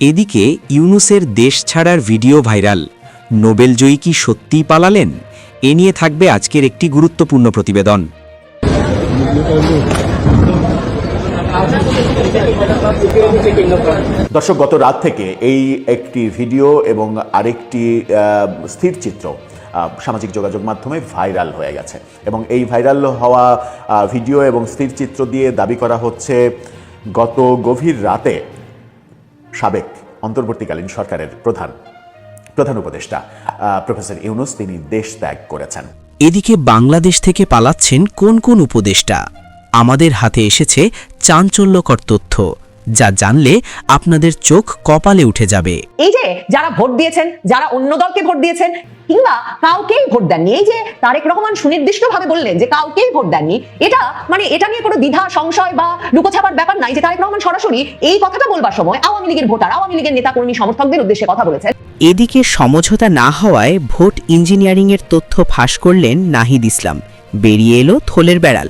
এদিকে ইউনূসের দেশ ছাড়ার ভিডিও ভাইরাল। নোবেলজয়ী কি সত্যিই পালালেন? এ নিয়ে থাকবে আজকের একটি গুরুত্বপূর্ণ প্রতিবেদন। দর্শক, গত রাত থেকে এই একটি ভিডিও এবং আরেকটি স্থির চিত্র সামাজিক যোগাযোগ মাধ্যমে ভাইরাল হয়ে গেছে এবং এই ভাইরাল হওয়া ভিডিও এবং স্থির চিত্র দিয়ে দাবি করা হচ্ছে গত গভীর রাতে সাবেক অন্তর্বর্তীকালীন সরকারের প্রধান উপদেষ্টা প্রফেসর ইউনূস তিনি দেশ ত্যাগ করেছেন। এদিকে বাংলাদেশ থেকে পালাচ্ছেন কোন কোন উপদেষ্টা? আমাদের হাতে এসেছে চাঞ্চল্যকর তথ্য, যা জানলে আপনাদের চোখ কপালে উঠে যাবে। এই যে যারা ভোট দিয়েছেন, যারা অন্য দলকে ভোট দিয়েছেন কিংবা কাউকেই ভোট দেননি, এই যে তারেক রহমান সুনির্দিষ্টভাবে বললেন যে কাউকেই ভোট দেননি, এটা নিয়ে কোনো দ্বিধা সংশয় বা লুকোছাপার ব্যাপার নাই যে তারেক রহমান সরাসরি এই কথাটা বলবার সময় আওয়ামী লীগের ভোটার, আওয়ামী লীগের নেতা কর্মী সমর্থকদের উদ্দেশ্যে কথা বলেছেন। এদিকে সমঝোতা না হওয়ায় ভোট ইঞ্জিনিয়ারিংয়ের তথ্য ফাঁস করলেন নাহিদ ইসলাম। বেরিয়ে এলো থলের বেড়াল।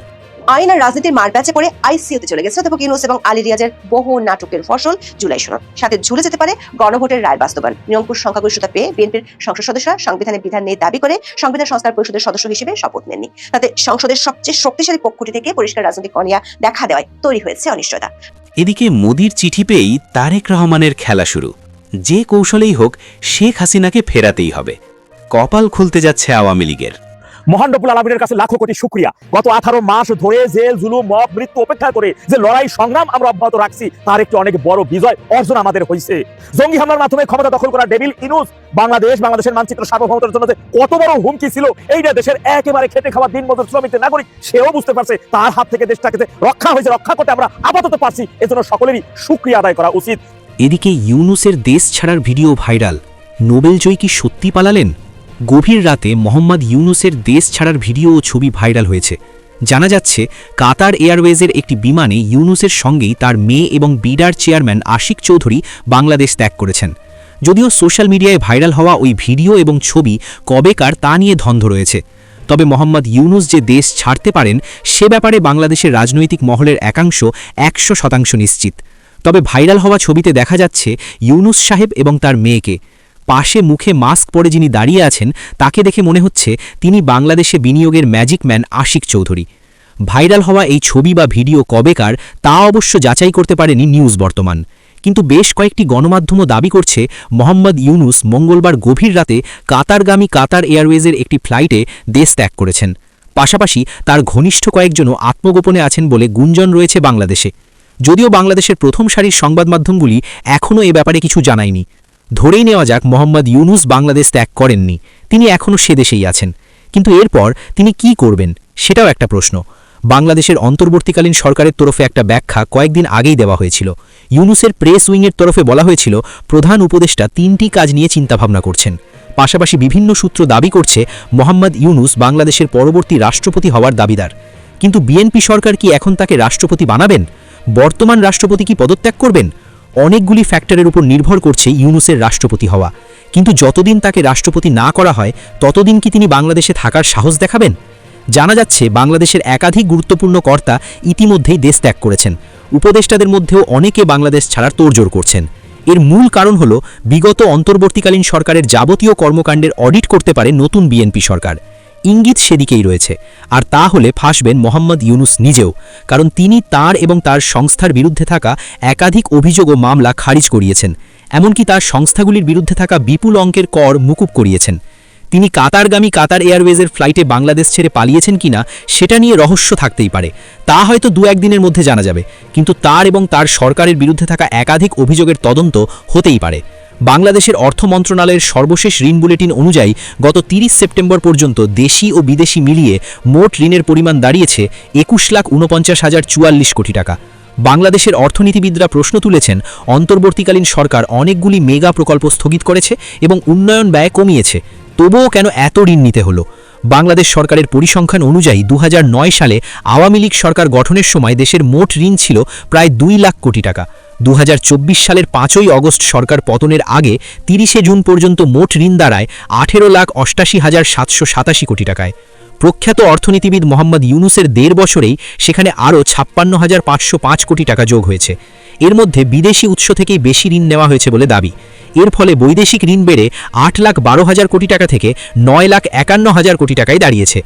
আইন আর রাজনীতির মারপ্যাচে করে আইসিইউতে চলে গেছে অধ্যাপক ইউনূস এবং আলী রিয়াজের বহু নাটকের ফসল জুলাই সনদ। সাথে ঝুলে যেতে পারে গণভোটের রায়ের বাস্তবায়ন। নিরঙ্কুশ সংখ্যাগরিষ্ঠতা পেয়ে বিএনপির সংসদ সদস্যরা সংবিধানের বিধান নিয়ে দাবি করে সংবিধান সংস্কার পরিষদের সদস্য হিসেবে শপথ নেননি। তাতে সংসদের সবচেয়ে শক্তিশালী পক্ষটি থেকে পরিষ্কার রাজনৈতিক অনিয়া দেখা দেওয়ায় তৈরি হয়েছে অনিশ্চয়তা। এদিকে মোদির চিঠি পেয়েই তারেক রহমানের খেলা শুরু। যে কৌশলেই হোক শেখ হাসিনাকে ফেরাতেই হবে। কপাল খুলতে যাচ্ছে আওয়ামী লীগের। মহান রব্বুল আলামিনের কাছে লাখো কোটি শুকরিয়া। গত 18 মাস ধরে জেল জুলুম মব মৃত্যু উপেক্ষা করে যে লড়াই সংগ্রাম আমরা অব্যাহত রাখছি, তার একটি অনেক বড় বিজয় অর্জন আমাদের হয়েছে। জঙ্গি হামলার মাধ্যমে ক্ষমতা দখল করা ডেভিল ইউনূস বাংলাদেশের মানচিত্র সার্বভৌমত্বের জন্য কত বড় হুমকি ছিল, এইটা দেশের একেবারে খেটে খাওয়া দিনমজুর শ্রমিকদের নাগরিক সেও বুঝতে পারছে। তার হাত থেকে দেশটাকে রক্ষা হয়েছে, রক্ষা করতে আমরা আপাতত পারছি। এজন্য সকলেরই শুকরিয়া আদায় করা উচিত। এদিকে ইউনূসের দেশ ছাড়ার ভিডিও ভাইরাল। নোবেলজয়ী কি সত্যি পালালেন? গভীর রাতে মোহাম্মদ ইউনূসের দেশ ছাড়ার ভিডিও ও ছবি ভাইরাল হয়েছে। জানা যাচ্ছে কাতার এয়ারওয়েজের একটি বিমানে ইউনূসের সঙ্গেই তার মেয়ে এবং বিডার চেয়ারম্যান আশিক চৌধুরী বাংলাদেশ ত্যাগ করেছেন। যদিও সোশ্যাল মিডিয়ায় ভাইরাল হওয়া ওই ভিডিও এবং ছবি কবেকার তা নিয়ে ধন্ধ রয়েছে। তবে মোহাম্মদ ইউনূস যে দেশ ছাড়তে পারেন সে ব্যাপারে বাংলাদেশের রাজনৈতিক মহলের একাংশ 100% নিশ্চিত। তবে ভাইরাল হওয়া ছবিতে দেখা যাচ্ছে ইউনূস সাহেব এবং তার মেয়েকে। পাশে মুখে মাস্ক পরে যিনি দাঁড়িয়ে আছেন তাকে দেখে মনে হচ্ছে তিনি বাংলাদেশে বিনিয়োগের magic man Ashik Chowdhury. Viral হওয়া এই ছবি বা ভিডিও কবেকার তা অবশ্য যাচাই করতে পারেনি নিউজ বর্তমান। কিন্তু বেশ কয়েকটি গণমাধ্যমও দাবি করছে মোহাম্মদ ইউনূস মঙ্গলবার গভীর রাতে কাতারগামী কাতার এয়ারওয়েজের একটি ফ্লাইটে দেশ ত্যাগ করেছেন। পাশাপাশি তার ঘনিষ্ঠ কয়েকজনও আত্মগোপনে আছেন বলে গুঞ্জন রয়েছে বাংলাদেশে। যদিও বাংলাদেশের প্রথম সারির সংবাদ মাধ্যমগুলি এখনও এ ব্যাপারে কিছু জানায়নি। ধরেই নেওয়া যাক মোহাম্মদ ইউনূস বাংলাদেশ ত্যাগ করেননি, তিনি এখনও সে দেশেই আছেন। কিন্তু এরপর তিনি কি করবেন সেটাও একটা প্রশ্ন। বাংলাদেশের অন্তর্বর্তীকালীন সরকারের তরফে একটা ব্যাখ্যা কয়েকদিন আগেই দেওয়া হয়েছিল। ইউনূসের প্রেস উইংয়ের তরফে বলা হয়েছিল প্রধান উপদেষ্টা 3টি কাজ নিয়ে চিন্তাভাবনা করছেন। পাশাপাশি বিভিন্ন সূত্র দাবি করছে মোহাম্মদ ইউনূস বাংলাদেশের পরবর্তী রাষ্ট্রপতি হওয়ার দাবিদার। কিন্তু বিএনপি সরকার কি এখন তাকে রাষ্ট্রপতি বানাবেন? বর্তমান রাষ্ট্রপতি কি পদত্যাগ করবেন? অনেকগুলি ফ্যাক্টরের উপর নির্ভর করছে ইউনূসের রাষ্ট্রপতি হওয়া। কিন্তু যতদিন তাকে রাষ্ট্রপতি না করা হয় ততদিন কি তিনি বাংলাদেশে থাকার সাহস দেখাবেন? জানা যাচ্ছে বাংলাদেশের একাধিক গুরুত্বপূর্ণ কর্তা ইতিমধ্যেই দেশ ত্যাগ করেছেন। উপদেষ্টাদের মধ্যেও অনেকে বাংলাদেশ ছাড়ার তোড়জোড় করছেন। এর মূল কারণ হল বিগত অন্তর্বর্তীকালীন সরকারের যাবতীয় কর্মকাণ্ডের অডিট করতে পারে নতুন বিএনপি সরকার। ইঙ্গিত সেদিকেই রয়েছে। আর তা হলে ফাঁসবেন মোহাম্মদ ইউনূস নিজেও, কারণ তিনি তার এবং তার সংস্থার বিরুদ্ধে থাকা একাধিক অভিযোগ ও মামলা খারিজ করিয়েছেন। এমনকি তার সংস্থাগুলির বিরুদ্ধে থাকা বিপুল অঙ্কের কর মুকুব করিয়েছেন। তিনি কাতারগামী কাতার এয়ারওয়েজের ফ্লাইটে বাংলাদেশ ছেড়ে পালিয়েছেন কিনা সেটা নিয়ে রহস্য থাকতেই পারে। তা হয়তো 2-1 দিনের মধ্যে জানা যাবে। কিন্তু তার এবং তার সরকারের বিরুদ্ধে থাকা একাধিক অভিযোগের তদন্ত হতেই পারে। বাংলাদেশের অর্থ মন্ত্রণালয়ের সর্বশেষ ঋণ বুলেটিন অনুযায়ী গত 30 সেপ্টেম্বর পর্যন্ত দেশি ও বিদেশি মিলিয়ে মোট ঋণের পরিমাণ দাঁড়িয়েছে 21,49,044 কোটি টাকা। বাংলাদেশের অর্থনীতিবিদরা প্রশ্ন তুলেছেন অন্তর্বর্তীকালীন সরকার অনেকগুলি মেগা প্রকল্প স্থগিত করেছে এবং উন্নয়ন ব্যয় কমিয়েছে, তবুও কেন এত ঋণ নিতে হলো? বাংলাদেশ সরকারের পরিসংখ্যান অনুযায়ী 2009 সালে আওয়ামী লীগ সরকার গঠনের সময় দেশের মোট ঋণ ছিল প্রায় 2 লাখ কোটি টাকা। 2024 সালের 5ই অগস্ট সরকার পতনের আগে 30শে জুন পর্যন্ত মোট ঋণ দাঁড়ায় 18,88,787 কোটি টাকায়। প্রখ্যাত অর্থনীতিবিদ মোহাম্মদ ইউনূসের 1.5 বছরেই সেখানে আরও 56,505 কোটি টাকা যোগ হয়েছে। এর মধ্যে বিদেশি উৎস থেকেই বেশি ঋণ নেওয়া হয়েছে বলে দাবি। এর ফলে বৈদেশিক ঋণ বেড়ে 8,12,000 কোটি টাকা থেকে 9,51,000 কোটি টাকায় দাঁড়িয়েছে।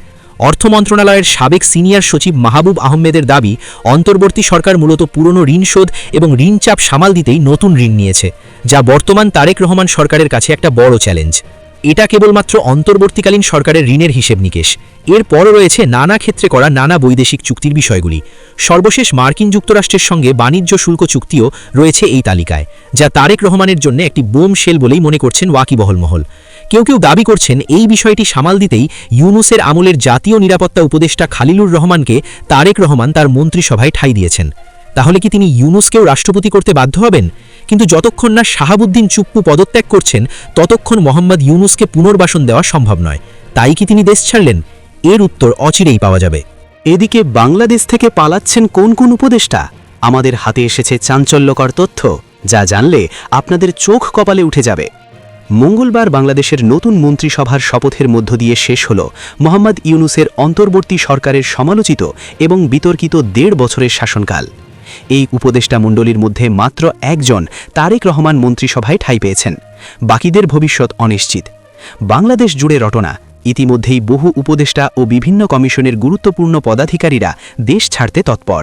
অর্থ মন্ত্রণালয়ের সাবেক সিনিয়র সচিব মাহবুব আহমেদের দাবি, অন্তর্বর্তী সরকার মূলত পুরনো ঋণ শোধ এবং ঋণ চাপ সামাল দিতেই নতুন ঋণ নিয়েছে, যা বর্তমান তারেক রহমান সরকারের কাছে একটা বড় চ্যালেঞ্জ। এটা কেবলমাত্র অন্তর্বর্তীকালীন সরকারের ঋণের হিসেব নিকেশ। এরপরও রয়েছে নানা ক্ষেত্রে করা নানা বৈদেশিক চুক্তির বিষয়গুলি। সর্বশেষ মার্কিন যুক্তরাষ্ট্রের সঙ্গে বাণিজ্য শুল্ক চুক্তিও রয়েছে এই তালিকায়, যা তারেক রহমানের জন্য একটি বোম শেল বলেই মনে করছেন ওয়াকিবহল মহল। কেউ কেউ দাবি করছেন এই বিষয়টি সামাল দিতেই ইউনূসের আমলের জাতীয় নিরাপত্তা উপদেষ্টা খালিলুর রহমানকে তারেক রহমান তার মন্ত্রিসভায় ঠাঁই দিয়েছেন। তাহলে কি তিনি ইউনূসকেও রাষ্ট্রপতি করতে বাধ্য হবেন? কিন্তু যতক্ষণ না শাহাবুদ্দিন চুপ্পু পদত্যাগ করছেন, ততক্ষণ মোহাম্মদ ইউনূসকে পুনর্বাসন দেওয়া সম্ভব নয়। তাই কি তিনি দেশ ছাড়লেন? এর উত্তর অচিরেই পাওয়া যাবে। এদিকে বাংলাদেশ থেকে পালাচ্ছেন কোন কোন উপদেষ্টা? আমাদের হাতে এসেছে চাঞ্চল্যকর তথ্য, যা জানলে আপনাদের চোখ কপালে উঠে যাবে। মঙ্গলবার বাংলাদেশের নতুন মন্ত্রিসভার শপথের মধ্য দিয়ে শেষ হল মোহাম্মদ ইউনূসের অন্তর্বর্তী সরকারের সমালোচিত এবং বিতর্কিত 1.5 বছরের শাসনকাল। এই উপদেষ্টা মণ্ডলীর মধ্যে মাত্র একজন তারেক রহমান মন্ত্রিসভায় ঠাঁই পেয়েছেন। বাকিদের ভবিষ্যৎ অনিশ্চিত। বাংলাদেশ জুড়ে রটনা। ইতিমধ্যেই বহু উপদেষ্টা ও বিভিন্ন কমিশনের গুরুত্বপূর্ণ পদাধিকারীরা দেশ ছাড়তে তৎপর।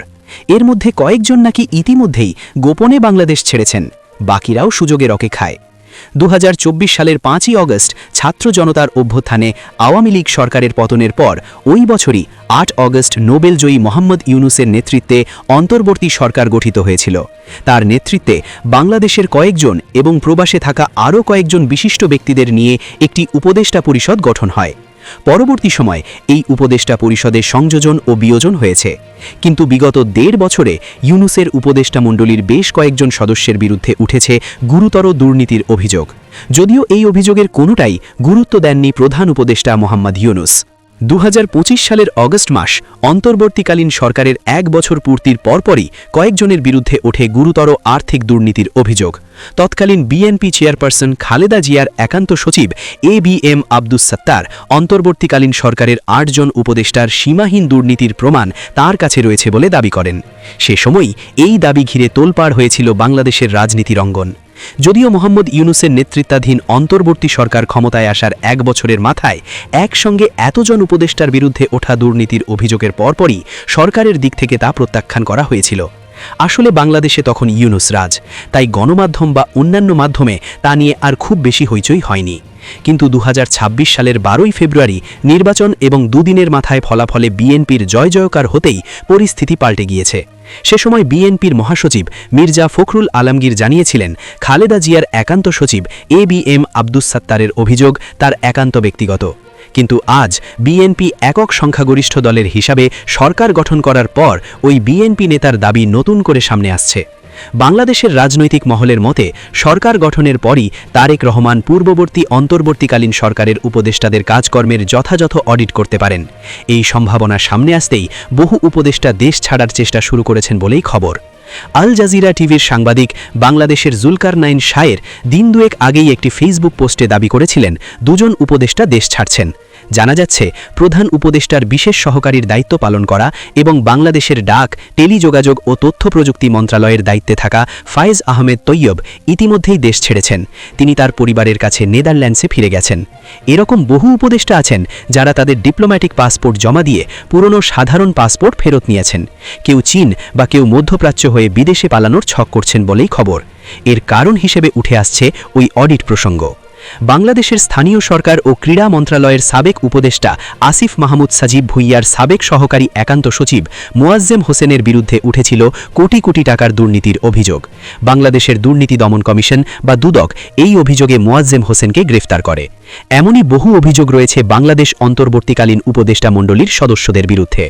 এর মধ্যে কয়েকজন নাকি ইতিমধ্যেই গোপনে বাংলাদেশ ছেড়েছেন, বাকিরাও সুযোগের অপেক্ষায়। 2024 সালের 5ই অগস্ট ছাত্র জনতার অভ্যুত্থানে আওয়ামী লীগ সরকারের পতনের পর ওই বছরই 8 অগস্ট নোবেলজয়ী মোহাম্মদ ইউনূসের নেতৃত্বে অন্তর্বর্তী সরকার গঠিত হয়েছিল। তার নেতৃত্বে বাংলাদেশের কয়েকজন এবং প্রবাসে থাকা আরও কয়েকজন বিশিষ্ট ব্যক্তিদের নিয়ে একটি উপদেষ্টা পরিষদ গঠন হয়। পরবর্তী সময় এই উপদেষ্টা পরিষদে সংযোজন ও বিয়োজন হয়েছে। কিন্তু বিগত 1.5 বছরে ইউনূসের উপদেষ্টা মণ্ডলীর বেশ কয়েকজন সদস্যের বিরুদ্ধে উঠেছে গুরুতর দুর্নীতির অভিযোগ। যদিও এই অভিযোগের কোনোটাই গুরুত্ব দেননি প্রধান উপদেষ্টা মোহাম্মদ ইউনূস। 2025 সালের অগস্ট মাস অন্তর্বর্তীকালীন সরকারের 1 বছর পূর্তির পরপরই কয়েকজনের বিরুদ্ধে ওঠে গুরুতর আর্থিক দুর্নীতির অভিযোগ। তৎকালীন বিএনপি চেয়ারপারসন খালেদা জিয়ার একান্ত সচিব ABM আব্দুস সাত্তার অন্তর্বর্তীকালীন সরকারের 8 জন উপদেষ্টার সীমাহীন দুর্নীতির প্রমাণ তার কাছে রয়েছে বলে দাবি করেন। সে সময়ই এই দাবি ঘিরে তোলপাড় হয়েছিল বাংলাদেশের রাজনীতির অঙ্গন। যদিও মোহাম্মদ ইউনূসের নেতৃত্বাধীন অন্তর্বর্তী সরকার ক্ষমতায় আসার 1 বছরের মাথায় একসঙ্গে এতজন উপদেষ্টার বিরুদ্ধে ওঠা দুর্নীতির অভিযোগের পরপরই সরকারের দিক থেকে তা প্রত্যাখ্যান করা হয়েছিল। আসলে বাংলাদেশে তখন ইউনূস রাজ, তাই গণমাধ্যম বা অন্যান্য মাধ্যমে তা নিয়ে আর খুব বেশি হইচই হয়নি। কিন্তু 2026 সালের 12ই ফেব্রুয়ারি নির্বাচন এবং দুদিনের মাথায় ফলাফলে বিএনপির জয়জয়কার হতেই পরিস্থিতি পাল্টে গিয়েছে। সে সময় বিএনপির মহাসচিব মির্জা ফখরুল আলমগীর জানিয়েছিলেন, খালেদা জিয়ার একান্ত সচিব ABM আব্দুস সাত্তারের অভিযোগ তার একান্ত ব্যক্তিগত। কিন্তু আজ বিএনপি একক সংখ্যাগরিষ্ঠ দলের হিসাবে সরকার গঠন করার পর ওই বিএনপি নেতার দাবি নতুন করে সামনে আসছে। বাংলাদেশের রাজনৈতিক মহলের মতে সরকার গঠনের পরই তারেক রহমান পূর্ববর্তী অন্তর্বর্তীকালীন সরকারের উপদেষ্টাদের কাজকর্মের যথাযথ অডিট করতে পারেন। এই সম্ভাবনা সামনে আসতেই বহু উপদেষ্টা দেশ ছাড়ার চেষ্টা শুরু করেছেন বলেই খবর। আল জাজিরা টিভির সাংবাদিক বাংলাদেশের জুলকারনাইন শায়ের দিন দুয়েক আগেই একটি ফেসবুক পোস্টে দাবি করেছিলেন 2 জন উপদেষ্টা দেশ ছাড়ছেন। জানা যাচ্ছে প্রধান উপদেষ্টার বিশেষ সহকারীর দায়িত্ব পালন করা এবং বাংলাদেশের ডাক, টেলিযোগাযোগ ও তথ্য প্রযুক্তি মন্ত্রণালয়ের দায়িত্বে থাকা ফায়েজ আহমেদ তৈয়ব ইতিমধ্যেই দেশ ছেড়েছেন। তিনি তার পরিবারের কাছে নেদারল্যান্ডসে ফিরে গেছেন। এরকম বহু উপদেষ্টা আছেন যারা তাদের ডিপ্লোম্যাটিক পাসপোর্ট জমা দিয়ে পুরনো সাধারণ পাসপোর্ট ফেরত নিয়েছেন। কেউ চীন বা কেউ মধ্যপ্রাচ্য হয়ে বিদেশে পালানোর ছক করছেন বলেই খবর। এর কারণ হিসেবে উঠে আসছে ওই অডিট প্রসঙ্গ। বাংলাদেশের স্থানীয় সরকার ও ক্রীড়া মন্ত্রণালয়ের সাবেক উপদেষ্টা আসিফ মাহমুদ সাজিব ভুইয়ার সাবেক সহকারী একান্ত সচিব মোয়াজ্জেম হোসেনের বিরুদ্ধে উঠেছিল কোটি কোটি টাকার দুর্নীতির অভিযোগ। বাংলাদেশের দুর্নীতি দমন কমিশন বা দুদক এই অভিযোগে মোয়াজ্জেম হোসেনকে গ্রেফতার করে। এমনই বহু অভিযোগ রয়েছে বাংলাদেশ অন্তর্বর্তীকালীন উপদেষ্টা মণ্ডলীর সদস্যদের বিরুদ্ধে।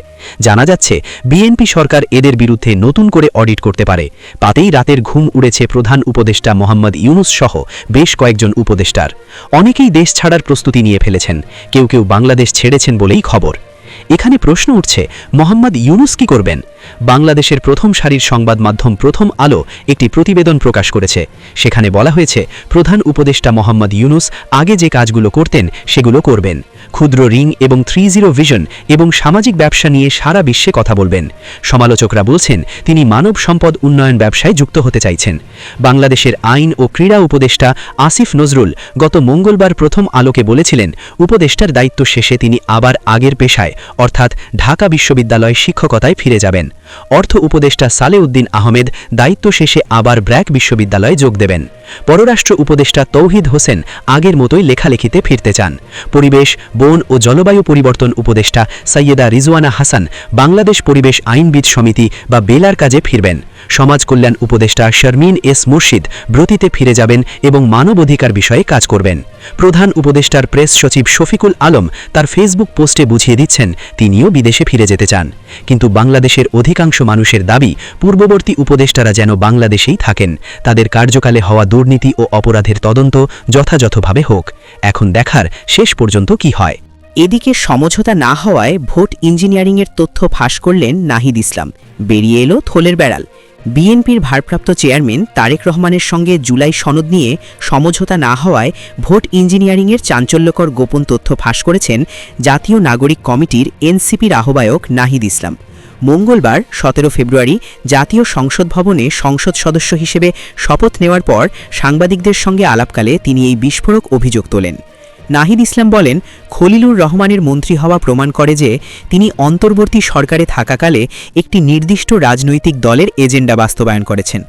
জানা যাচ্ছে বিএনপি সরকার এদের বিরুদ্ধে নতুন করে অডিট করতে পারে। তাতেই রাতের ঘুম উড়েছে প্রধান উপদেষ্টা মোহাম্মদ ইউনূস সহ বেশ কয়েকজন উপদেষ্টার। অনেকেই দেশ ছাড়ার প্রস্তুতি নিয়ে ফেলেছেন, কেউ কেউ বাংলাদেশ ছেড়েছেন বলেই খবর। এখানে প্রশ্ন উঠছে, মোহাম্মদ ইউনুস কি করবেন? বাংলাদেশের প্রথম সারির সংবাদ মাধ্যম প্রথম আলো একটি প্রতিবেদন প্রকাশ করেছে। সেখানে বলা হয়েছে, প্রধান উপদেষ্টা মোহাম্মদ ইউনুস আগে যে কাজগুলো করতেন সেগুলো করবেন। ক্ষুদ্র ঋণ এবং 30 ভিশন এবং সামাজিক ব্যবসা নিয়ে সারা বিশ্বে কথা বলবেন। সমালোচকরা বলছেন তিনি মানব সম্পদ উন্নয়ন ব্যবসায় যুক্ত হতে চাইছেন। বাংলাদেশের আইন ও ক্রীড়া উপদেষ্টা আসিফ নজরুল গত মঙ্গলবার প্রথম আলোকে বলেছিলেন, উপদেষ্টার দায়িত্ব শেষে তিনি আবার আগের পেশায় অর্থাৎ ঢাকা বিশ্ববিদ্যালয় শিক্ষকতায় ফিরে যাবেন। অর্থ উপদেষ্টা সালেউদ্দিন আহমেদ দায়িত্ব শেষে আবার ব্র্যাক বিশ্ববিদ্যালয়ে যোগ দেবেন। পররাষ্ট্র উপদেষ্টা তৌহিদ হোসেন আগের মতোই লেখালেখিতে ফিরতে চান। পরিবেশ, বন ও জলবায়ু পরিবর্তন উপদেষ্টা সৈয়দা রিজওয়ানা হাসান বাংলাদেশ পরিবেশ আইনবিদ সমিতি বা বেলার কাজে ফিরবেন। সমাজ কল্যাণ উপদেষ্টা শারমিন এস মুর্শিদ ব্রতিতে ফিরে যাবেন এবং মানবাধিকার বিষয়ে কাজ করবেন। প্রধান উপদেষ্টার প্রেস সচিব শফিকুল আলম তার ফেসবুক পোস্টে বুঝিয়ে দিচ্ছেন তিনিও বিদেশে ফিরে যেতে চান। কিন্তু বাংলাদেশের অধিকাংশ মানুষের দাবি, পূর্ববর্তী উপদেষ্টারা যেন বাংলাদেশেই থাকেন, তাদের কার্যকালে হওয়া দুর্নীতি ও অপরাধের তদন্ত যথাযথভাবে হোক। এখন দেখার শেষ পর্যন্ত কি হয়। এদিকে সমঝোতা না হওয়ায় ভোট ইঞ্জিনিয়ারিংয়ের তথ্য ফাঁস করলেন নাহিদ ইসলাম। বেরিয়ে এলো থলের বেড়াল। বিএনপির ভারপ্রাপ্ত চেয়ারম্যান তারেক রহমানের সঙ্গে জুলাই সনদ নিয়ে সমঝোতা না হওয়ায় ভোট ইঞ্জিনিয়ারিংয়ের চাঞ্চল্যকর গোপন তথ্য ফাঁস করেছেন জাতীয় নাগরিক কমিটির এনসিপির আহ্বায়ক নাহিদ ইসলাম। মঙ্গলবার 17 ফেব্রুয়ারি জাতীয় সংসদ ভবনে সংসদ সদস্য হিসেবে শপথ নেওয়ার পর সাংবাদিকদের সঙ্গে আলাপকালে তিনি এই বিস্ফোরক অভিযোগ তোলেন। নাহিদ ইসলাম বলেন, খলিলুর রহমানের মন্ত্রী হওয়া প্রমাণ করে যে তিনি অন্তর্বর্তী সরকারে থাকাকালে একটি নির্দিষ্ট রাজনৈতিক দলের এজেন্ডা বাস্তবায়ন করেছেন।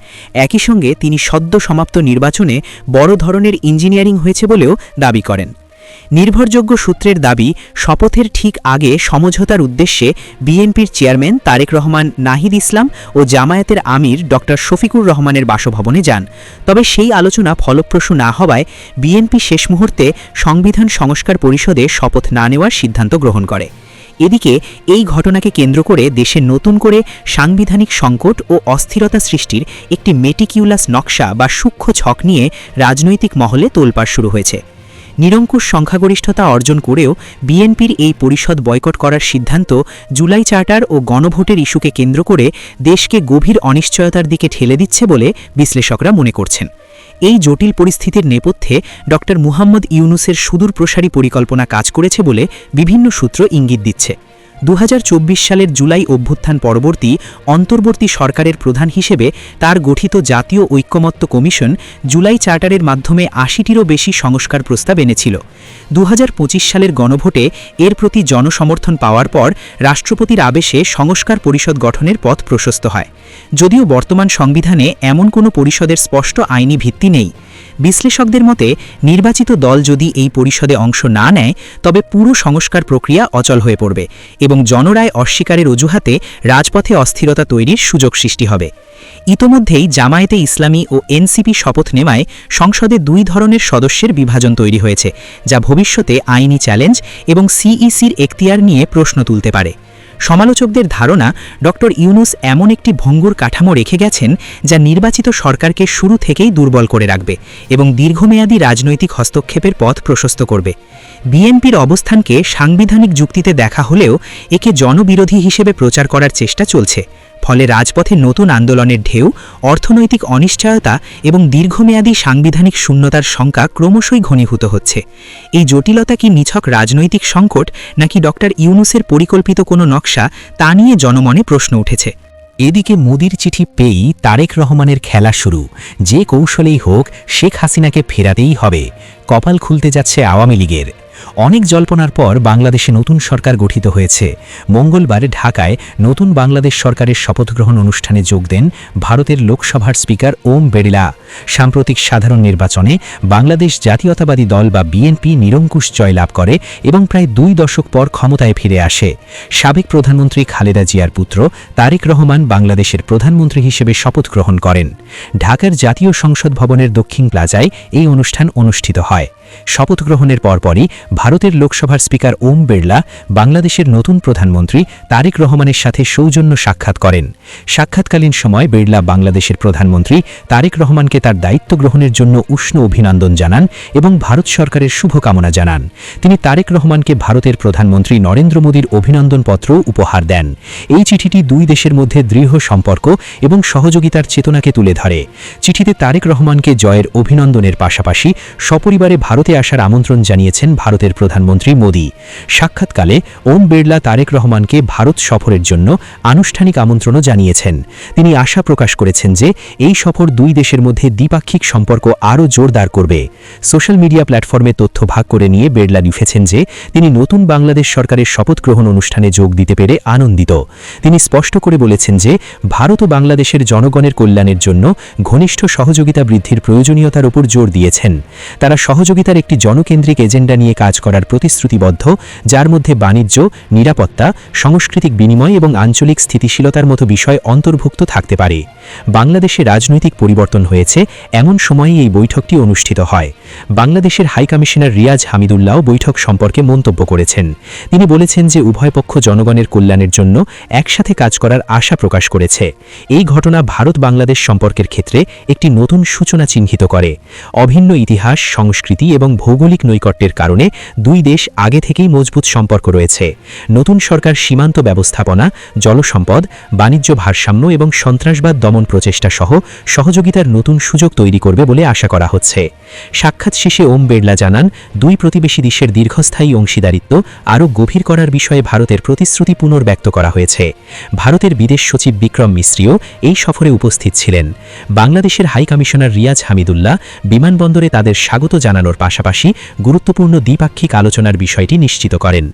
একই সঙ্গে তিনি সদ্য সমাপ্ত নির্বাচনে বড় ধরনের ইঞ্জিনিয়ারিং হয়েছে বলেও দাবি করেন। নির্ভরযোগ্য সূত্রের দাবি, শপথের ঠিক আগে সমঝোতার উদ্দেশ্যে বিএনপির চেয়ারম্যান তারেক রহমান নাহিদ ইসলাম ও জামায়াতের আমির ডক্টর শফিকুর রহমানের বাসভবনে যান। তবে সেই আলোচনা ফলপ্রসূ না হওয়ায় বিএনপি শেষ মুহূর্তে সংবিধান সংস্কার পরিষদে শপথ না নেওয়ার সিদ্ধান্ত গ্রহণ করে। এদিকে এই ঘটনাকে কেন্দ্র করে দেশে নতুন করে সাংবিধানিক সংকট ও অস্থিরতা সৃষ্টির একটি মেটিকিউলাস নকশা বা সূক্ষ্ম ছক নিয়ে রাজনৈতিক মহলে তোলপাড় শুরু হয়েছে। নিরঙ্কুশ সংখ্যাগরিষ্ঠতা অর্জন করেও বিএনপির এই পরিষদ বয়কট করার সিদ্ধান্ত জুলাই চার্টার ও গণভোটের ইস্যুকে কেন্দ্র করে দেশকে গভীর অনিশ্চয়তার দিকে ঠেলে দিচ্ছে বলে বিশ্লেষকরা মনে করছেন। এই জটিল পরিস্থিতির নেপথ্যে ডক্টর মুহাম্মদ ইউনুসের সুদূরপ্রসারী পরিকল্পনা কাজ করেছে বলে বিভিন্ন সূত্র ইঙ্গিত দিচ্ছে। 2024 সালের জুলাই অভ্যুত্থান পরবর্তী অন্তর্বর্তী সরকারের প্রধান হিসেবে তার গঠিত জাতীয় ঐক্যমত্য কমিশন জুলাই চার্টারের মাধ্যমে 80টিরও বেশি সংস্কার প্রস্তাব এনেছিল। 2025 সালের গণভোটে এর প্রতি জনসমর্থন পাওয়ার পর রাষ্ট্রপতির আদেশে সংস্কার পরিষদ গঠনের পথ প্রশস্ত হয়। যদিও বর্তমান সংবিধানে এমন কোনো পরিষদের স্পষ্ট আইনি ভিত্তি নেই। বিশ্লেষকদের মতে, নির্বাচিত দল যদি এই পরিষদে অংশ না নেয় তবে পুরো সংস্কার প্রক্রিয়া অচল হয়ে পড়বে এবং জনরায় অস্বীকারের অজুহাতে রাজপথে অস্থিরতা তৈরির সুযোগ সৃষ্টি হবে। ইতোমধ্যেই জামায়াতে ইসলামী ও এনসিপি শপথ নেওয়ায় সংসদে দুই ধরনের সদস্যের বিভাজন তৈরি হয়েছে, যা ভবিষ্যতে আইনি চ্যালেঞ্জ এবং সিইসির এখতিয়ার নিয়ে প্রশ্ন তুলতে পারে। সমালোচকদের ধারণা, ডক্টর ইউনুস এমন একটি ভঙ্গুর কাঠামো রেখে গেছেন যা নির্বাচিত সরকারকে শুরু থেকেই দুর্বল করে রাখবে এবং দীর্ঘমেয়াদী রাজনৈতিক হস্তক্ষেপের পথ প্রশস্ত করবে। বিএনপির অবস্থানকে সাংবিধানিক যুক্তিতে দেখা হলেও একে জনবিরোধী হিসেবে প্রচার করার চেষ্টা চলছে। ফলে রাজপথে নতুন আন্দোলনের ঢেউ, অর্থনৈতিক অনিশ্চয়তা এবং দীর্ঘমেয়াদী সাংবিধানিক শূন্যতার শঙ্কা ক্রমশই ঘনীভূত হচ্ছে। এই জটিলতা কি নিছক রাজনৈতিক সংকট নাকি ডক্টর ইউনুসের পরিকল্পিত কোনো নকশা, তা নিয়ে জনমনে প্রশ্ন উঠেছে। এদিকে মোদির চিঠি পেয়েই তারেক রহমানের খেলা শুরু। যে কৌশলেই হোক শেখ হাসিনাকে ফেরাতেই হবে। কপাল খুলতে যাচ্ছে আওয়ামী লীগের। অনেক জল্পনার পর বাংলাদেশে নতুন সরকার গঠিত হয়েছে। মঙ্গলবার ঢাকায় নতুন বাংলাদেশ সরকারের শপথগ্রহণ অনুষ্ঠানে যোগ দেন ভারতের লোকসভার স্পিকার ওম বিড়লা। সাম্প্রতিক সাধারণ নির্বাচনে বাংলাদেশ জাতীয়তাবাদী দল বা বিএনপি নিরঙ্কুশ জয়লাভ করে এবং প্রায় 2 দশক পর ক্ষমতায় ফিরে আসে। সাবেক প্রধানমন্ত্রী খালেদা জিয়ার পুত্র তারেক রহমান বাংলাদেশের প্রধানমন্ত্রী হিসেবে শপথ গ্রহণ করেন। ঢাকার জাতীয় সংসদ ভবনের দক্ষিণ প্লাজায় এই অনুষ্ঠান অনুষ্ঠিত হয়। শপথ গ্রহণের পরপরই ভারতের লোকসভার স্পিকার ওম বিড়লা বাংলাদেশের নতুন প্রধানমন্ত্রী তারেক রহমানের সাথে সৌজন্য সাক্ষাৎ করেন। সাক্ষাৎকালীন সময় বিড়লা বাংলাদেশের প্রধানমন্ত্রী তারেক রহমানকে তার দায়িত্ব গ্রহণের জন্য উষ্ণ অভিনন্দন জানান এবং ভারত সরকারের শুভকামনা জানান। তিনি তারেক রহমানকে ভারতের প্রধানমন্ত্রী নরেন্দ্র মোদীর অভিনন্দনপত্রও উপহার দেন। এই চিঠিটি দুই দেশের মধ্যে দৃঢ় সম্পর্ক এবং সহযোগিতার চেতনাকে তুলে ধরে। চিঠিতে তারেক রহমানকে জয়ের অভিনন্দনের পাশাপাশি সপরিবারে ভারতে আসার আমন্ত্রণ জানিয়েছেন ভারতের প্রধানমন্ত্রী মোদী। সাক্ষাৎকালে ওম বিড়লা তারেক রহমানকে ভারত সফরের জন্য আনুষ্ঠানিক আমন্ত্রণও জানিয়েছেন। তিনি আশা প্রকাশ করেছেন যে এই সফর দুই দেশের মধ্যে দ্বিপাক্ষিক সম্পর্ক আরও জোরদার করবে। সোশ্যাল মিডিয়া প্ল্যাটফর্মে তথ্য ভাগ করে নিয়ে বিড়লা লিখেছেন যে তিনি নতুন বাংলাদেশ সরকারের শপথ গ্রহণ অনুষ্ঠানে যোগ দিতে পেরে আনন্দিত। তিনি স্পষ্ট করে বলেছেন যে ভারত ও বাংলাদেশের জনগণের কল্যাণের জন্য ঘনিষ্ঠ সহযোগিতা বৃদ্ধির প্রয়োজনীয়তার উপর জোর দিয়েছেন। তারা সহযোগিতার একটি জনকেন্দ্রিক এজেন্ডা নিয়ে কাজ করার প্রতিশ্রুতিবদ্ধ, যার মধ্যে বাণিজ্য, নিরাপত্তা, সাংস্কৃতিক বিনিময় এবং আঞ্চলিক স্থিতিশীলতার মতো বিষয় অন্তর্ভুক্ত থাকতে পারে। বাংলাদেশে রাজনৈতিক পরিবর্তন হয়েছে, এমন সময়েই এই বৈঠকটি অনুষ্ঠিত হয়। বাংলাদেশের হাই কমিশনার রিয়াজ হামিদুল্লাহ বৈঠক সম্পর্কে মন্তব্য করেছেন। তিনি বলেছেন যে উভয় পক্ষ জনগণের কল্যাণের জন্য একসাথে কাজ করার আশা প্রকাশ করেছে। এই ঘটনা ভারত বাংলাদেশ সম্পর্কের ক্ষেত্রে একটি নতুন সূচনা চিহ্নিত করে। অভিন্ন ইতিহাস, সংস্কৃতি এবং ভৌগোলিক নৈকট্যের কারণে দুই দেশ আগে থেকেই মজবুত সম্পর্ক রয়েছে। নতুন সরকার সীমান্ত ব্যবস্থাপনা, জলসম্পদ, বাণিজ্য ভারসাম্য এবং সন্ত্রাসবাদ দমন প্রচেষ্টা সহ সহযোগিতার নতুন সুযোগ তৈরি করবে বলে আশা করা হচ্ছে। সাক্ষাৎ শেষে ওম বিড়লা জানান, দুই প্রতিবেশী দেশের দীর্ঘস্থায়ী অংশীদারিত্ব আরও গভীর করার বিষয়ে ভারতের প্রতিশ্রুতি পুনর্ব্যক্ত করা হয়েছে। ভারতের বিদেশ সচিব বিক্রম মিশ্রিও এই সফরে উপস্থিত ছিলেন। বাংলাদেশের হাই কমিশনার রিয়াজ হামিদুল্লাহ বিমানবন্দরে তাদের স্বাগত জানানোর পাশাপাশি গুরুত্বপূর্ণ দ্বিপাক্ষিক আলোচনার বিষয়টি নিশ্চিত করেন।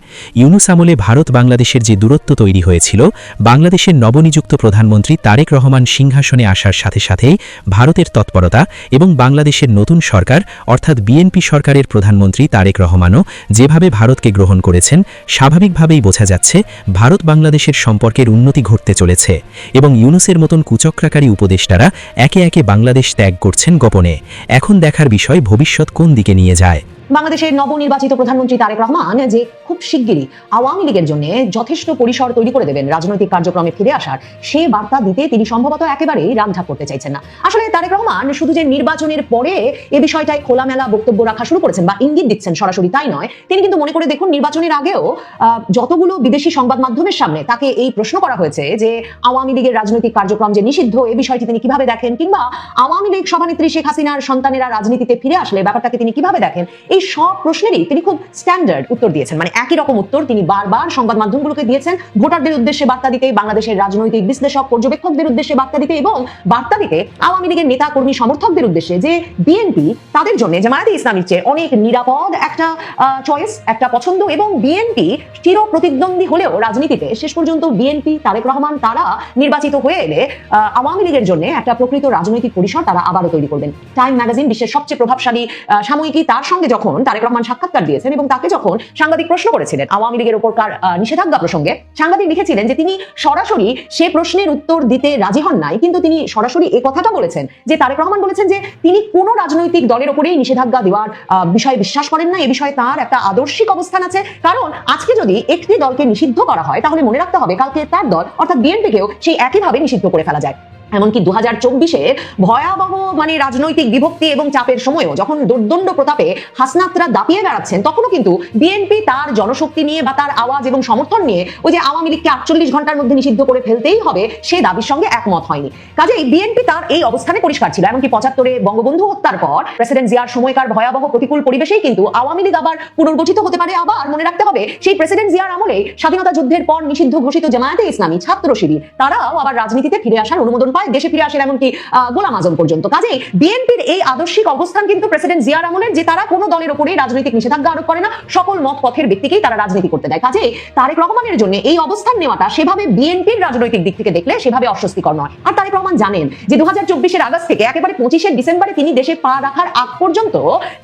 ইউনূস আমলে ভারত বাংলাদেশের যে দূরত্ব তৈরি হয়েছিল, বাংলাদেশের নবনিযুক্ত প্রধানমন্ত্রী তারেক রহমান সিংহাসনে আসার সাথে সাথেই ভারতের তৎপরতা এবং বাংলাদেশের নতুন সরকার অর্থাৎ বিএনপি সরকারের প্রধানমন্ত্রী তারেক রহমানও যেভাবে ভারতকে গ্রহণ করেছেন, স্বাভাবিকভাবেই বোঝা যাচ্ছে ভারত বাংলাদেশের সম্পর্কের উন্নতি ঘটতে চলেছে এবং ইউনূসের মতন কুচক্রাকারী উপদেষ্টারা একে একে বাংলাদেশ ত্যাগ করছেন গোপনে। এখন দেখার বিষয় ভবিষ্যৎ কোন দিকে নিয়ে যায়। বাংলাদেশের নবনির্বাচিত প্রধানমন্ত্রী তারেক রহমান যে খুব শিগগিরই আওয়ামী লীগের জন্য যথেষ্ট পরিসর তৈরি করে দেবেন রাজনৈতিক কার্যক্রমে ফিরে আসার, সে বার্তা দিতে তিনি সম্ভবত একেবারেই রামঢাক করতে চাইছেন না। আসলে তারেক রহমান শুধু যে নির্বাচনের পরে এ বিষয়টায় খোলামেলা বক্তব্য রাখা শুরু করেছেন বা ইঙ্গিত দিচ্ছেন সরাসরি তাই নয়, তিনি কিন্তু মনে করে দেখুন নির্বাচনের আগেও যতগুলো বিদেশি সংবাদ মাধ্যমের সামনে তাকে এই প্রশ্ন করা হয়েছে যে আওয়ামী লীগের রাজনৈতিক কার্যক্রম যে নিষিদ্ধ, এই বিষয়টি তিনি কিভাবে দেখেন, কিংবা আওয়ামী লীগ সভানেত্রী শেখ হাসিনার সন্তানেরা রাজনীতিতে ফিরে আসলে ব্যাপারটাকে তিনি কিভাবে দেখেন, এই সব প্রশ্নেরই তিনি খুব স্ট্যান্ডার্ড উত্তর দিয়েছেন। মানে একই রকম উত্তর তিনি বারবার সংবাদ মাধ্যমগুলোকে দিয়েছেন, ভোটারদের উদ্দেশ্যে বার্তা দিতে, বাংলাদেশের রাজনৈতিক বিশ্লেষক পর্যবেক্ষকদের উদ্দেশ্যে বার্তা দিতে এবং বার্তা দিতে আওয়ামী লীগের নেতা কর্মী সমর্থকদের উদ্দেশ্যে যে বিএনপি তাদের জন্য জামায়াতে ইসলামীর চেয়ে অনেক নিরাপদ একটা চয়েস, একটা পছন্দ, এবং বিএনপি চির প্রতিদ্বন্দ্বী হলেও রাজনীতিতে শেষ পর্যন্ত বিএনপি তারেক রহমান তারা নির্বাচিত হয়ে এলে আওয়ামী লীগের জন্য একটা প্রকৃত রাজনৈতিক পরিসর তারা আবারও তৈরি করবেন। টাইম ম্যাগাজিন, বিশ্বের সবচেয়ে প্রভাবশালী সাময়িকী, তার সঙ্গে যখন তারেক রহমান সাক্ষাৎকার দিয়েছেন এবং তাকে যখন সাংবাদিক প্রশ্ন করেছিলেন আওয়ামী লীগের উপরকার নিষেধাজ্ঞা প্রসঙ্গে, সাংবাদিক লিখেছিলেন যে তিনি সরাসরি সে প্রশ্নের উত্তর দিতে রাজি হন নাই, কিন্তু তিনি সরাসরি এই কথাটা বলেছেন যে তারেক রহমান বলেছেন যে তিনি কোনো রাজনৈতিক দলের উপরেই নিষেধাজ্ঞা দেওয়ার বিষয়ে বিশ্বাস করেন না। এ বিষয়ে তার একটা আদর্শিক অবস্থান আছে, কারণ আজকে যদি একটি দলকে নিষিদ্ধ করা হয় তাহলে মনে রাখতে হবে কালকে তার দল অর্থাৎ বিএনপিকেও সেই একইভাবে নিষিদ্ধ করে ফেলা যায়। এমনকি 2024-এর ভয়াবহ রাজনৈতিক বিভক্তি এবং চাপের সময়ও যখন দোর্দণ্ড প্রতাপে হাসনাতরা দাপিয়ে বেড়াচ্ছেন, তখনও কিন্তু বিএনপি তার জনশক্তি নিয়ে বা তার আওয়াজ এবং সমর্থন নিয়ে ওই যে আওয়ামী লীগকে 48 ঘন্টার মধ্যে নিষিদ্ধ করে ফেলতেই হবে সে দাবির সঙ্গে একমত হয়নি। কাজেই বিএনপি তার এই অবস্থানে পরিষ্কার ছিল। এমনকি 75-এ বঙ্গবন্ধু হত্যার পর প্রেসিডেন্ট জিয়ার সময়কার ভয়াবহ প্রতিকূল পরিবেশেই কিন্তু আওয়ামী লীগ আবার পুনর্গঠিত হতে পারে। আবার মনে রাখতে হবে সেই প্রেসিডেন্ট জিয়ার আমলে স্বাধীনতা যুদ্ধের পর নিষিদ্ধ ঘোষিত জামায়াতে ইসলামী, ছাত্র শিবির, তারাও আবার রাজনীতিতে ফিরে আসার অনুমোদন পায়, দেশে ফিরে আসেন এমনকি গোলাম আজম পর্যন্ত। কাজেই বিএনপির এই আদর্শিক অবস্থান কিন্তু প্রেসিডেন্ট জিয়ার আমলের, যে তারা কোনো দলের উপরেই রাজনৈতিক নিষেধাজ্ঞা আরোপ করে না, সকল মত পথের ব্যক্তিকেই তারা রাজনীতি করতে দেয়। কাজেই তারেক রহমানের জন্য এই অবস্থান নেওয়াটা সেভাবে বিএনপির রাজনৈতিক দিক থেকে দেখলে সেভাবে অস্বস্তিকর নয়। আর তারেক রহমান জানেন যে 2024-এর আগস্ট থেকে একেবারে 25-এর ডিসেম্বরে তিনি দেশে পা রাখার আগ পর্যন্ত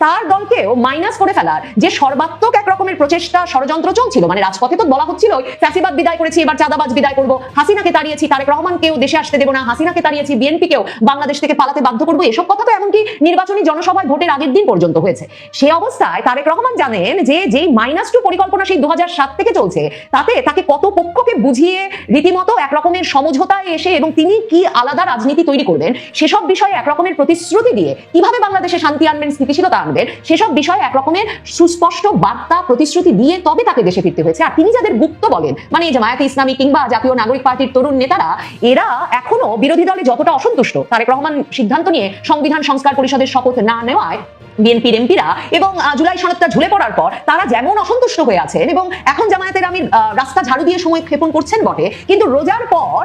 তার দলকেও মাইনাস করে ফেলার যে সর্বাত্মক এক রকমের প্রচেষ্টা, ষড়যন্ত্র চলছিল। মানে রাজপথে তো বলা হচ্ছিল ফ্যাসিবাদ বিদায় করেছি, এবার চাঁদাবাজ বিদায় করবো, হাসিনাকে তাড়িয়েছি, তারেক রহমানকেও দেশে আসতে দেবো না, হাসিনা হাসিনাকে তাড়িয়েছি, বিএনপিকেও বাংলাদেশ থেকে পালাতে বাধ্য করবো, এসব কথা তো এমনকি নির্বাচনী জনসভায় ভোটের আগের দিন পর্যন্ত হয়েছে। সে অবস্থায় তারেক রহমান জানেন যে যেই -2 পরিকল্পনা সেই 2007 থেকে চলছে, তাতে তাকে কত পক্ষকে বুঝিয়ে রীতিমতো একরকমের সমঝোতায় এসে এবং তিনি কি আলাদা রাজনীতি তৈরি করবেন সেসব বিষয়ে একরকমের প্রতিশ্রুতি দিয়ে কিভাবে বাংলাদেশে শান্তি আনবেন, স্থিতিশীলতা আনবেন, সেসব বিষয়ে একরকমের সুস্পষ্ট বার্তা প্রতিশ্রুতি দিয়ে তবে তাকে দেশে ফিরতে হয়েছে। আর তিনি যাদের গুপ্ত বলেন, মানে জামায়াতে ইসলামী কিংবা জাতীয় নাগরিক পার্টির তরুণ নেতারা, এরা এখনো বিরোধী দলে যতটা অসন্তুষ্ট তারেক রহমান সিদ্ধান্ত নিয়ে সংবিধান সংস্কার পরিষদের শপথ না নেওয়ায় বিএনপির এমপিরা এবং জুলাই সনদটা ঝুলে পড়ার পর তারা যেমন অসন্তুষ্ট হয়ে আছেন এবং এখন জামায়াতের আমি রাস্তা ঝাড়ু দিয়ে সময় ক্ষেপণ করছেন বটে, কিন্তু রোজার পর